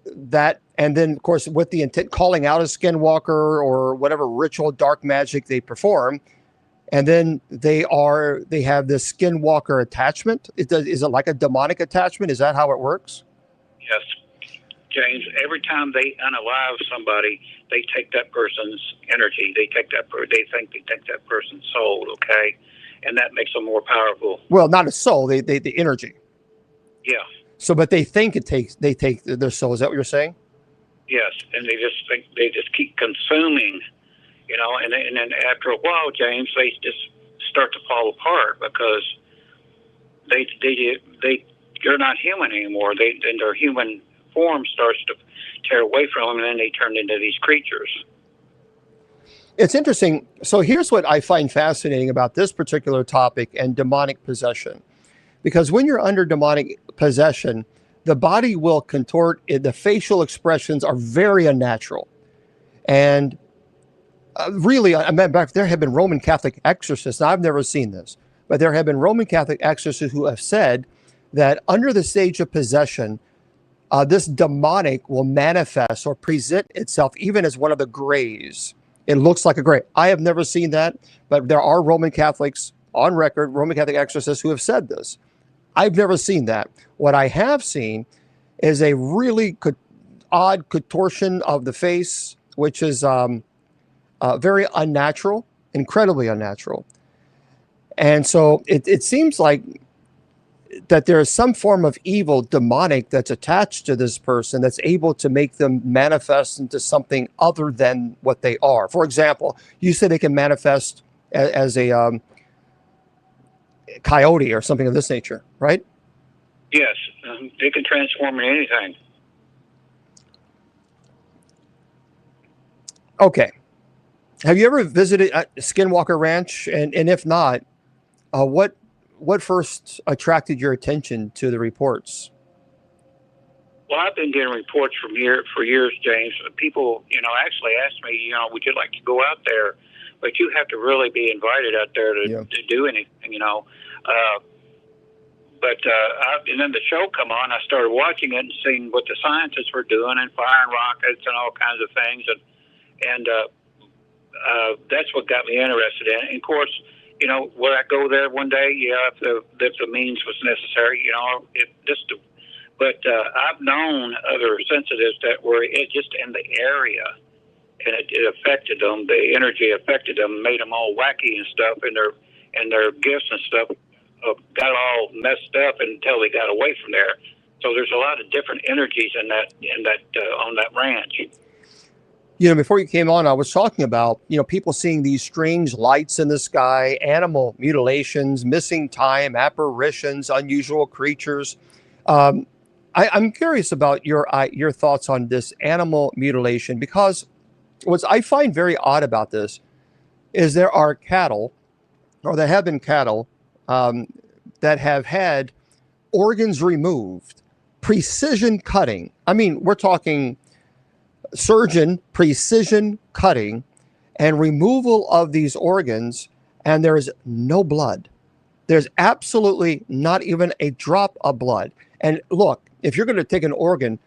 then of course with the intent calling out a skinwalker or whatever ritual dark magic they perform, and then they have this skinwalker attachment. Is it like a demonic attachment? Is that how it works? Yes, James. Every time they unalive somebody, they take that person's energy. They think they take that person's soul. Okay, and that makes them more powerful. Well, not a soul. The energy. Yeah. So, but they think they take their soul. Is that what you're saying? Yes, and they just keep consuming, and then after a while, James, they just start to fall apart because they're not human anymore. Then their human form starts to tear away from them, and then they turn into these creatures. It's interesting. So here's what I find fascinating about this particular topic and demonic possession. Because when you're under demonic possession, the body will contort. The facial expressions are very unnatural. And really, there have been Roman Catholic exorcists. Now, I've never seen this, but there have been Roman Catholic exorcists who have said that under the stage of possession, this demonic will manifest or present itself even as one of the grays. It looks like a gray. I have never seen that, but there are Roman Catholics on record, Roman Catholic exorcists who have said this. I've never seen that. What I have seen is a really odd contortion of the face, which is very unnatural, incredibly unnatural. And so it seems like that there is some form of evil demonic that's attached to this person that's able to make them manifest into something other than what they are. For example, you said they can manifest as a coyote or something of this nature, right? Yes, they can transform into anything. Okay. Have you ever visited Skinwalker Ranch? And if not, what first attracted your attention to the reports? Well, I've been getting reports for years, James. People, actually ask me, would you like to go out there? But you have to really be invited out there to do anything, And then the show come on, I started watching it and seeing what the scientists were doing and firing rockets and all kinds of things. And that's what got me interested in it. And of course, will I go there one day? Yeah, if the means was necessary, But I've known other sensitives that were just in the area, and it affected them. The energy affected them, made them all wacky and stuff, and their gifts and stuff got all messed up until they got away from there. So there's a lot of different energies on that ranch. Before you came on, I was talking about, people seeing these strange lights in the sky, animal mutilations, missing time, apparitions, unusual creatures. I'm curious about your thoughts on this animal mutilation, because what I find very odd about this is there have been cattle that have had organs removed, precision cutting. I mean, we're talking surgeon precision cutting, and removal of these organs, and there is no blood. There's absolutely not even a drop of blood. And look, if you're going to take an organ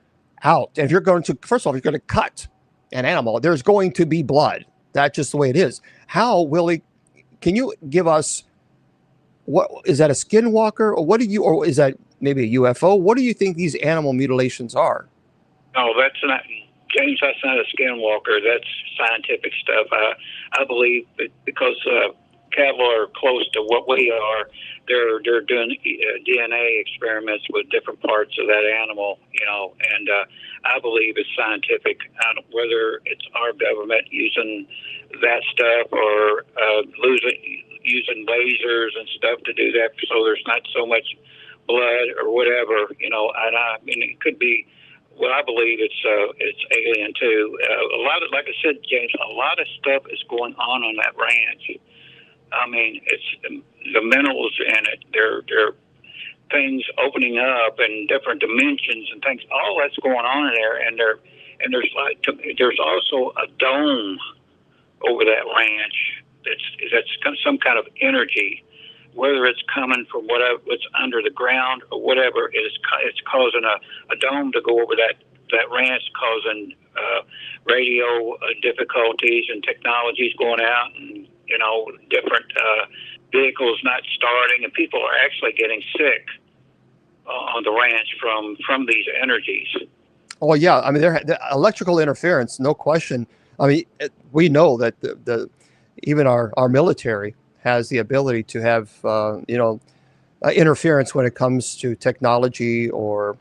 out, and if you're going to, first of all, if you're going to cut an animal, there's going to be blood. That's just the way it is. How, Willie, can you give us, what is that, a skinwalker, or what do you, or is that maybe a UFO? What do you think these animal mutilations are? No, that's not, James, that's not a skinwalker. That's scientific stuff. I believe that because cattle are close to what we are, they're doing DNA experiments with different parts of that animal, and I believe it's scientific. Whether it's our government using that stuff or using lasers and stuff to do that, so there's not so much blood or whatever, and I mean, it could be. Well, I believe it's alien too. A lot of, like I said, James, a lot of stuff is going on that ranch. I mean, it's the minerals in it. There are things opening up and different dimensions and things. All that's going on in there, and there's also a dome over that ranch that's some kind of energy. Whether it's coming from what's under the ground or whatever, it's causing a dome to go over that ranch, causing radio difficulties and technologies going out, and different vehicles not starting, and people are actually getting sick on the ranch from these energies. Oh yeah, I mean, the electrical interference, no question. I mean, we know that the even our military has the ability to have interference when it comes to technology or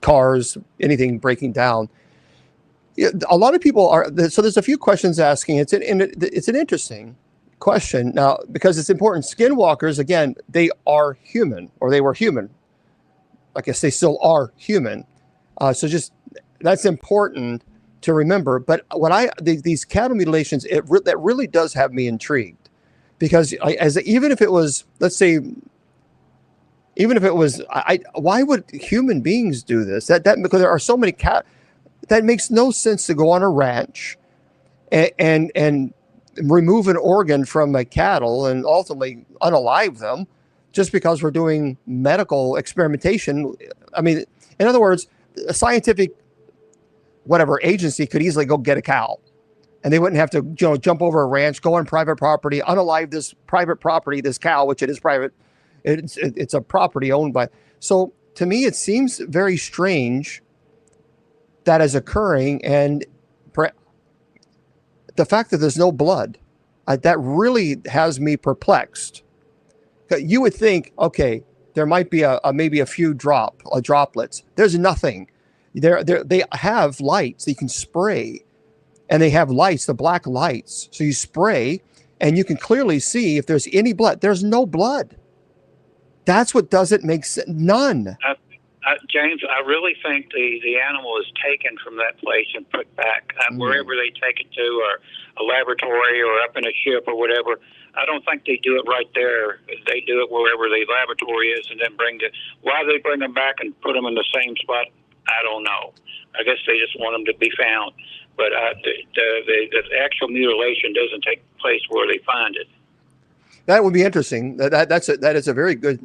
cars, anything breaking down. A lot of people are, so there's a few questions asking. It's an interesting question now, because it's important. Skinwalkers, again, they are human, or they were human. I guess they still are human. So just, that's important to remember. But these cattle mutilations, that really does have me intrigued. Because even if it was, let's say, why would human beings do this? Because there are so many that makes no sense to go on a ranch and remove an organ from a cattle and ultimately unalive them just because we're doing medical experimentation. I mean, in other words, a scientific agency could easily go get a cow. And they wouldn't have to, jump over a ranch, go on private property, unalive this private property, this cow, which it is private. It's a property owned by. So to me, it seems very strange that is occurring, and the fact that there's no blood, that really has me perplexed. You would think, okay, there might be maybe a few droplets. There's nothing. They have lights that you can spray. And they have lights, the black lights. So you spray, and you can clearly see if there's any blood. There's no blood. That's what doesn't make sense. None. James, I really think the animal is taken from that place and put back wherever they take it to, or a laboratory, or up in a ship, or whatever. I don't think they do it right there. They do it wherever the laboratory is, and then why they bring them back and put them in the same spot, I don't know. I guess they just want them to be found. But the actual mutilation doesn't take place where they find it. That would be interesting. That is a very good,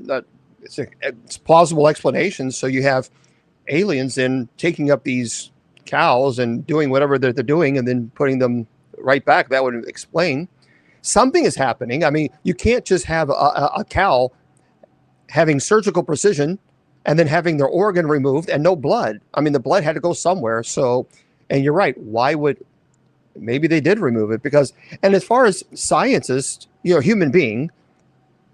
it's plausible explanation. So you have aliens then taking up these cows and doing whatever they're doing, and then putting them right back. That would explain something is happening. I mean, you can't just have a cow having surgical precision and then having their organ removed and no blood. I mean, the blood had to go somewhere. So. And you're right. Maybe they did remove it and as far as scientists, human being,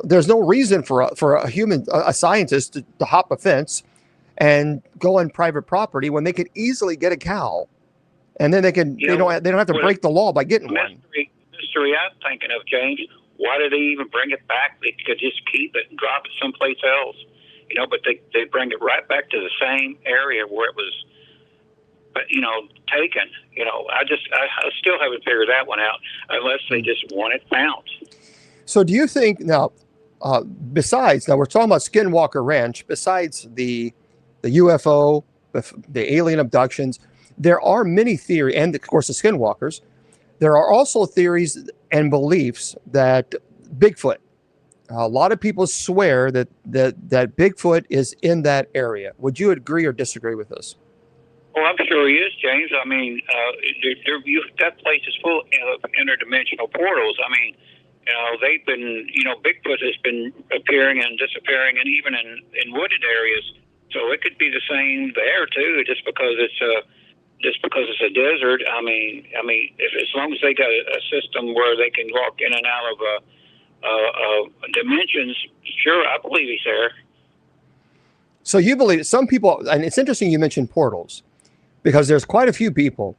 there's no reason for a scientist to hop a fence and go on private property when they could easily get a cow, and then they don't have to break the law by getting one. Mystery I'm thinking of, James. Why did they even bring it back? They could just keep it and drop it someplace else, but they bring it right back to the same area where it was. But taken. I still haven't figured that one out, unless they just want it found. So, do you think now? Besides, now we're talking about Skinwalker Ranch. Besides the the alien abductions, there are many theories, and of course the Skinwalkers. There are also theories and beliefs that Bigfoot, a lot of people swear that Bigfoot is in that area. Would you agree or disagree with this? Well, I'm sure he is, James. I mean, that place is full of interdimensional portals. I mean, they've been, Bigfoot has been appearing and disappearing, and even in wooded areas. So it could be the same there too, just because it's a desert. I mean, if as long as they got a system where they can walk in and out of dimensions, sure, I believe he's there. So you believe some people, and it's interesting you mentioned portals, because there's quite a few people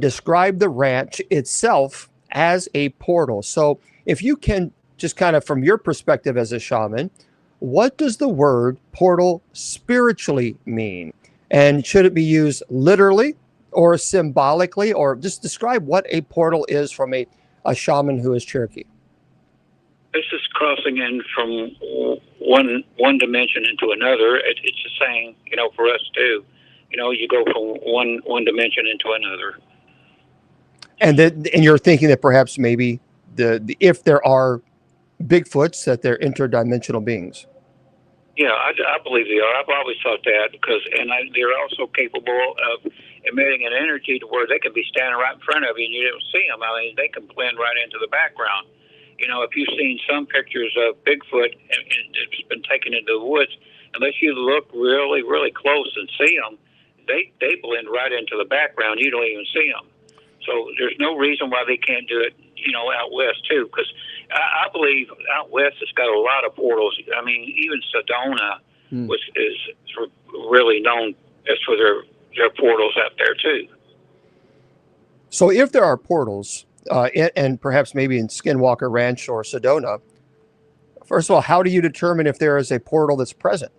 describe the ranch itself as a portal. So if you can just kind of from your perspective as a shaman, what does the word portal spiritually mean? And should it be used literally or symbolically, or just describe what a portal is from a shaman who is Cherokee? This is crossing in from one dimension into another. It's the same, for us too. You go from one dimension into another. And you're thinking that perhaps maybe if there are Bigfoots, that they're interdimensional beings. Yeah, I believe they are. I've always thought that they're also capable of emitting an energy to where they can be standing right in front of you and you don't see them. I mean, they can blend right into the background. If you've seen some pictures of Bigfoot and it's been taken into the woods, unless you look really, really close and see them, they blend right into the background. You don't even see them. So there's no reason why they can't do it, out west too, because I believe out west it's got a lot of portals. I mean, even Sedona is really known as for their portals out there too. So if there are portals, and perhaps maybe in Skinwalker Ranch or Sedona, first of all, how do you determine if there is a portal that's present?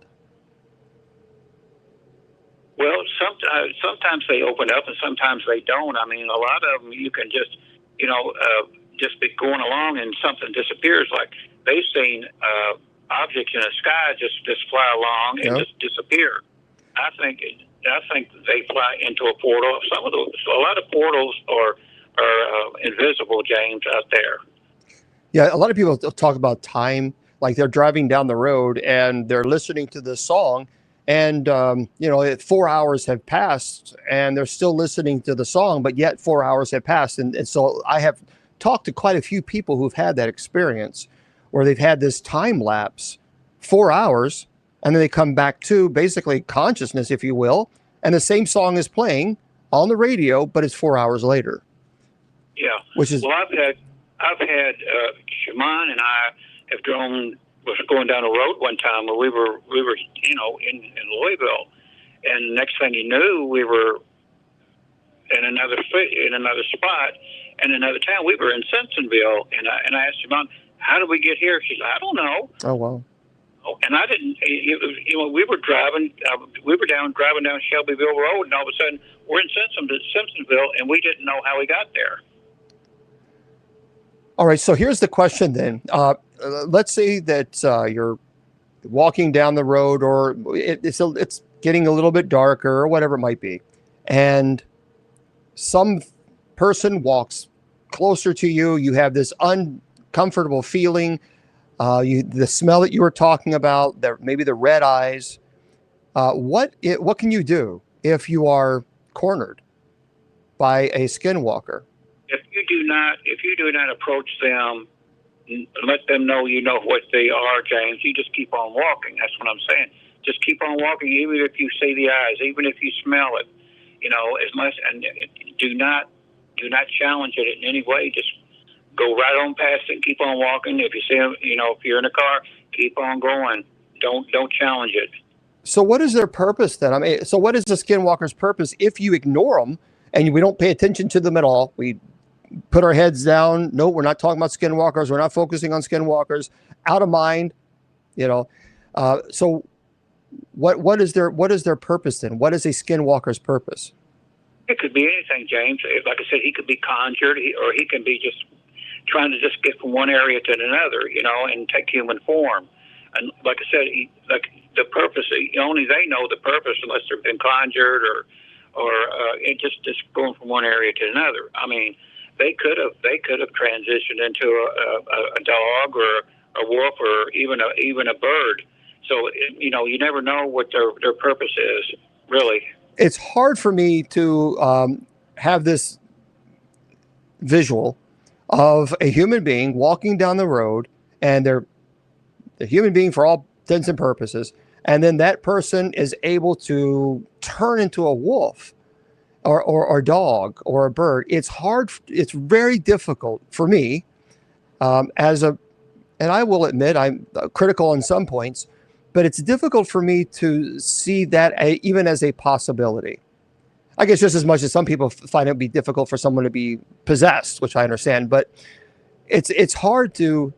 Well, sometimes they open up and sometimes they don't. I mean, a lot of them you can just, just be going along and something disappears. Like they've seen objects in the sky just fly along and just disappear. I think they fly into a portal. A lot of portals are invisible, James, out there. Yeah, a lot of people talk about time, like they're driving down the road and they're listening to this song. And, 4 hours have passed and they're still listening to the song, but yet 4 hours have passed. And so I have talked to quite a few people who've had that experience where they've had this time lapse, 4 hours, and then they come back to basically consciousness, if you will. And the same song is playing on the radio, but it's 4 hours later. Yeah. Which is, well, I've had Shaman and I was going down a road one time where we were in Louisville, and next thing you knew we were in another spot in another town. We were in Simpsonville, and I asked Shaman, how did we get here? She said, I don't know. Oh wow. And I didn't. We were driving. Driving down Shelbyville Road, and all of a sudden we're in Simpsonville, and we didn't know how we got there. All right, so here's the question then. Let's say that you're walking down the road, or it's getting a little bit darker, or whatever it might be, and some person walks closer to you. You have this uncomfortable feeling. The smell that you were talking about, maybe the red eyes. What can you do if you are cornered by a skinwalker? If you do not approach them and let them know you know what they are, James, you just keep on walking. That's what I'm saying. Just keep on walking, even if you see the eyes, even if you smell it, as much, and do not challenge it in any way. Just go right on past it and keep on walking. If you see them, if you're in a car, keep on going. Don't challenge it. So what is their purpose then? I mean, so what is the skinwalker's purpose if you ignore them and we don't pay attention to them at all? We put our heads down. No, we're not talking about skinwalkers. We're not focusing on skinwalkers. Out of mind, So what is their purpose then? What is a skinwalker's purpose? It could be anything, James. Like I said, he could be conjured, or he can be just trying to just get from one area to another, and take human form. And like I said, the purpose, only they know the purpose unless they've been conjured or just going from one area to another. I mean, they could have transitioned into a dog or a wolf or even a bird. So you never know what their purpose is, really. It's hard for me to have this visual of a human being walking down the road, and they're the human being for all intents and purposes, and then that person is able to turn into a wolf or a dog or a bird. It's hard. It's very difficult for me and I will admit I'm critical on some points, but it's difficult for me to see that even as a possibility. I guess just as much as some people find it would be difficult for someone to be possessed, which I understand, but it's hard to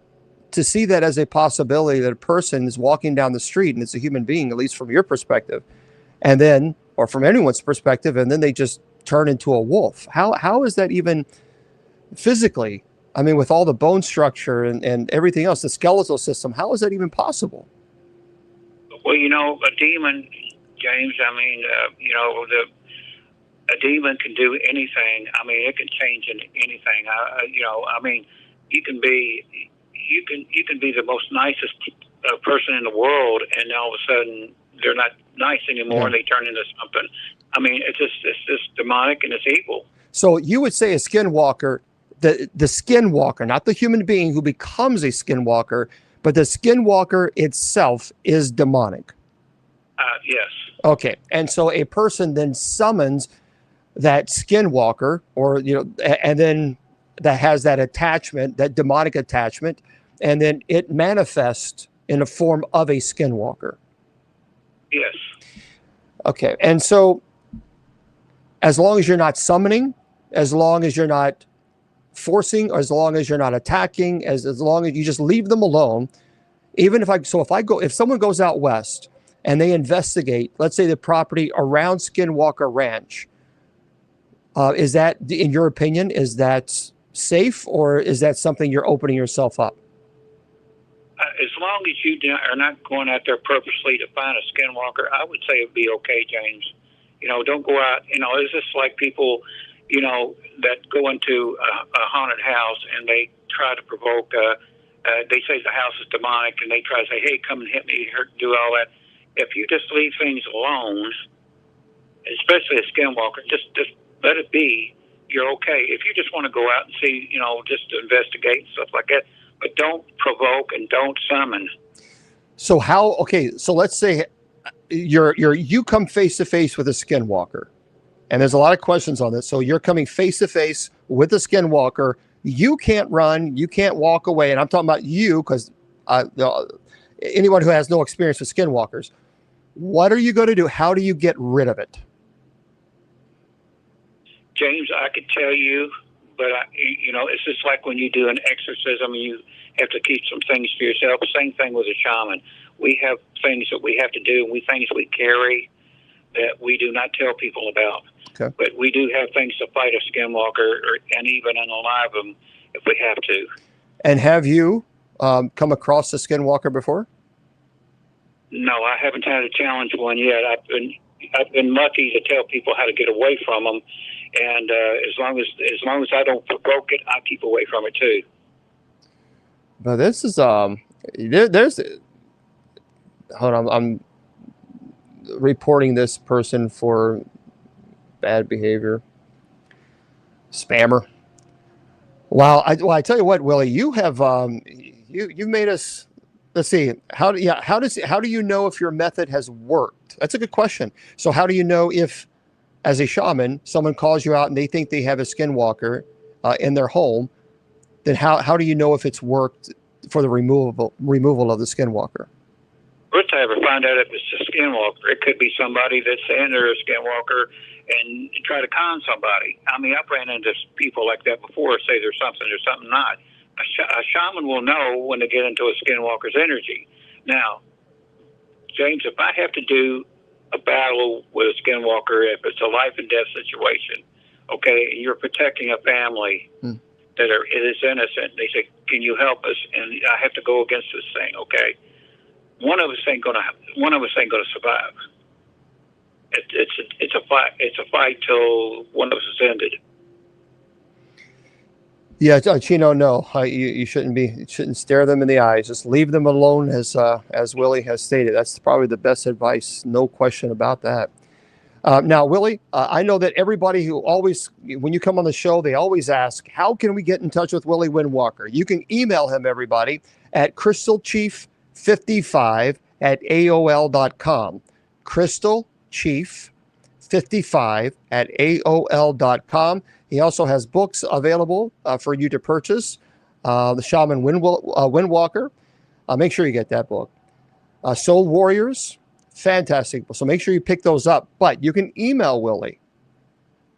see that as a possibility that a person is walking down the street and it's a human being, at least from your perspective, and then, or from anyone's perspective, and then they just turn into a wolf. How is that even physically? I mean, with all the bone structure and everything else, the skeletal system, how is that even possible? Well, a demon, James. I mean, a demon can do anything. I mean, it can change into anything. I mean, you can be the most nicest person in the world, and all of a sudden they're not nice anymore, and they turn into something. I mean, it's just demonic and it's evil. So you would say a skinwalker, the skinwalker, not the human being who becomes a skinwalker, but the skinwalker itself is demonic. Yes. Okay, and so a person then summons that skinwalker, or and then that has that attachment, that demonic attachment, and then it manifests in a form of a skinwalker. Yes. Okay, and so as long as you're not summoning, as long as you're not forcing, or as long as you're not attacking, as long as you just leave them alone, even if someone goes out west and they investigate, let's say, the property around Skinwalker Ranch, is that, in your opinion, is that safe, or is that something you're opening yourself up? As long as you are not going out there purposely to find a skinwalker, I would say it'd be okay, James. Don't go out. It's just like people, that go into a haunted house and they try to provoke. They say the house is demonic, and they try to say, "Hey, come and hit me, do all that." If you just leave things alone, especially a skinwalker, just let it be. You're okay. If you just want to go out and see, just to investigate and stuff like that, but don't provoke and don't summon. So so let's say you come face to face with a skinwalker, and there's a lot of questions on this. So you're coming face to face with a skinwalker. You can't run, you can't walk away, and I'm talking about you, because anyone who has no experience with skinwalkers, what are you going to do? How do you get rid of it? James, I could tell you, but it's just like when you do an exorcism, you have to keep some things to yourself. Same thing with a shaman. We have things that we have to do, and things we carry that we do not tell people about. Okay. But we do have things to fight a skinwalker, and even unalive them if we have to. And have you come across a skinwalker before? No, I haven't had to challenge one yet. I've been lucky to tell people how to get away from them, and as long as I don't provoke it, I keep away from it too. But this is there's hold on, I'm reporting this person for bad behavior, spammer. Wow, I tell you what, Willie, you have you've made us. Let's see. How do you know if your method has worked? That's a good question. So how do you know if, as a shaman, someone calls you out and they think they have a skinwalker in their home? Then how do you know if it's worked for the removal of the skinwalker? First, I ever find out if it's a skinwalker. It could be somebody that's saying they're a skinwalker and try to con somebody. I mean, I've ran into people like that before. Say there's something not. A shaman will know when to get into a skinwalker's energy. Now, James, if I have to do a battle with a skinwalker, if it's a life and death situation, okay, and you're protecting a family that is innocent, they say, "Can you help us?" And I have to go against this thing, okay? One of us ain't gonna survive. It's a fight till one of us is ended. Yeah, Chino, no, you shouldn't be. You shouldn't stare them in the eyes. Just leave them alone, as Willie has stated. That's probably the best advice. No question about that. Now, Willie, I know that everybody who always, when you come on the show, they always ask, how can we get in touch with Willie Windwalker? You can email him, everybody, at crystalchief55@aol.com. crystalchief55@aol.com. He also has books available for you to purchase. The Shaman Windwalker. Make sure you get that book. Soul Warriors. Fantastic. So make sure you pick those up. But you can email Willie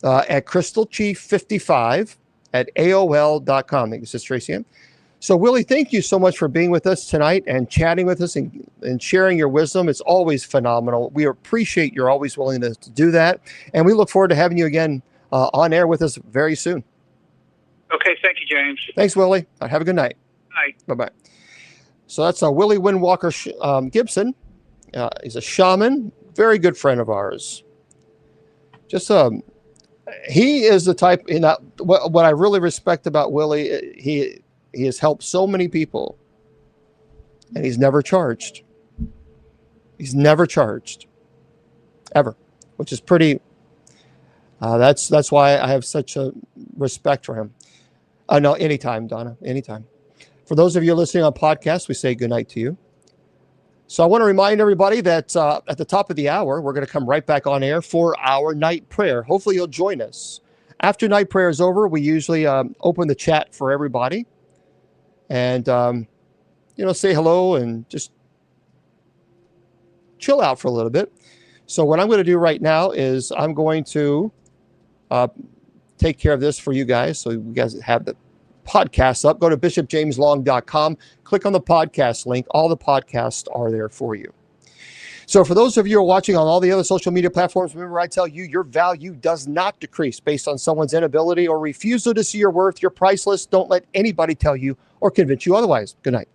at crystalchief55@aol.com. I think this is Tracy. So, Willie, thank you so much for being with us tonight and chatting with us and sharing your wisdom. It's always phenomenal. We appreciate your always willingness to do that. And we look forward to having you again on air with us very soon. Okay, thank you, James. Thanks, Willie. Have a good night. Night. Bye-bye. So that's Willie Windwalker Gibson. He's a shaman, very good friend of ours. Just he is the type. What I really respect about Willie, he has helped so many people, and he's never charged. He's never charged, ever, which is pretty. That's why I have such a respect for him. No, anytime, Donna, anytime. For those of you listening on podcasts, we say good night to you. So I want to remind everybody that at the top of the hour, we're going to come right back on air for our night prayer. Hopefully you'll join us. After night prayer is over, we usually open the chat for everybody and, say hello and just chill out for a little bit. So what I'm going to do right now is I'm going to take care of this for you guys. So you guys have the podcasts up. Go to bishopjameslong.com. Click on the podcast link. All the podcasts are there for you. So for those of you who are watching on all the other social media platforms, remember I tell you, your value does not decrease based on someone's inability or refusal to see your worth. You're priceless. Don't let anybody tell you or convince you otherwise. Good night.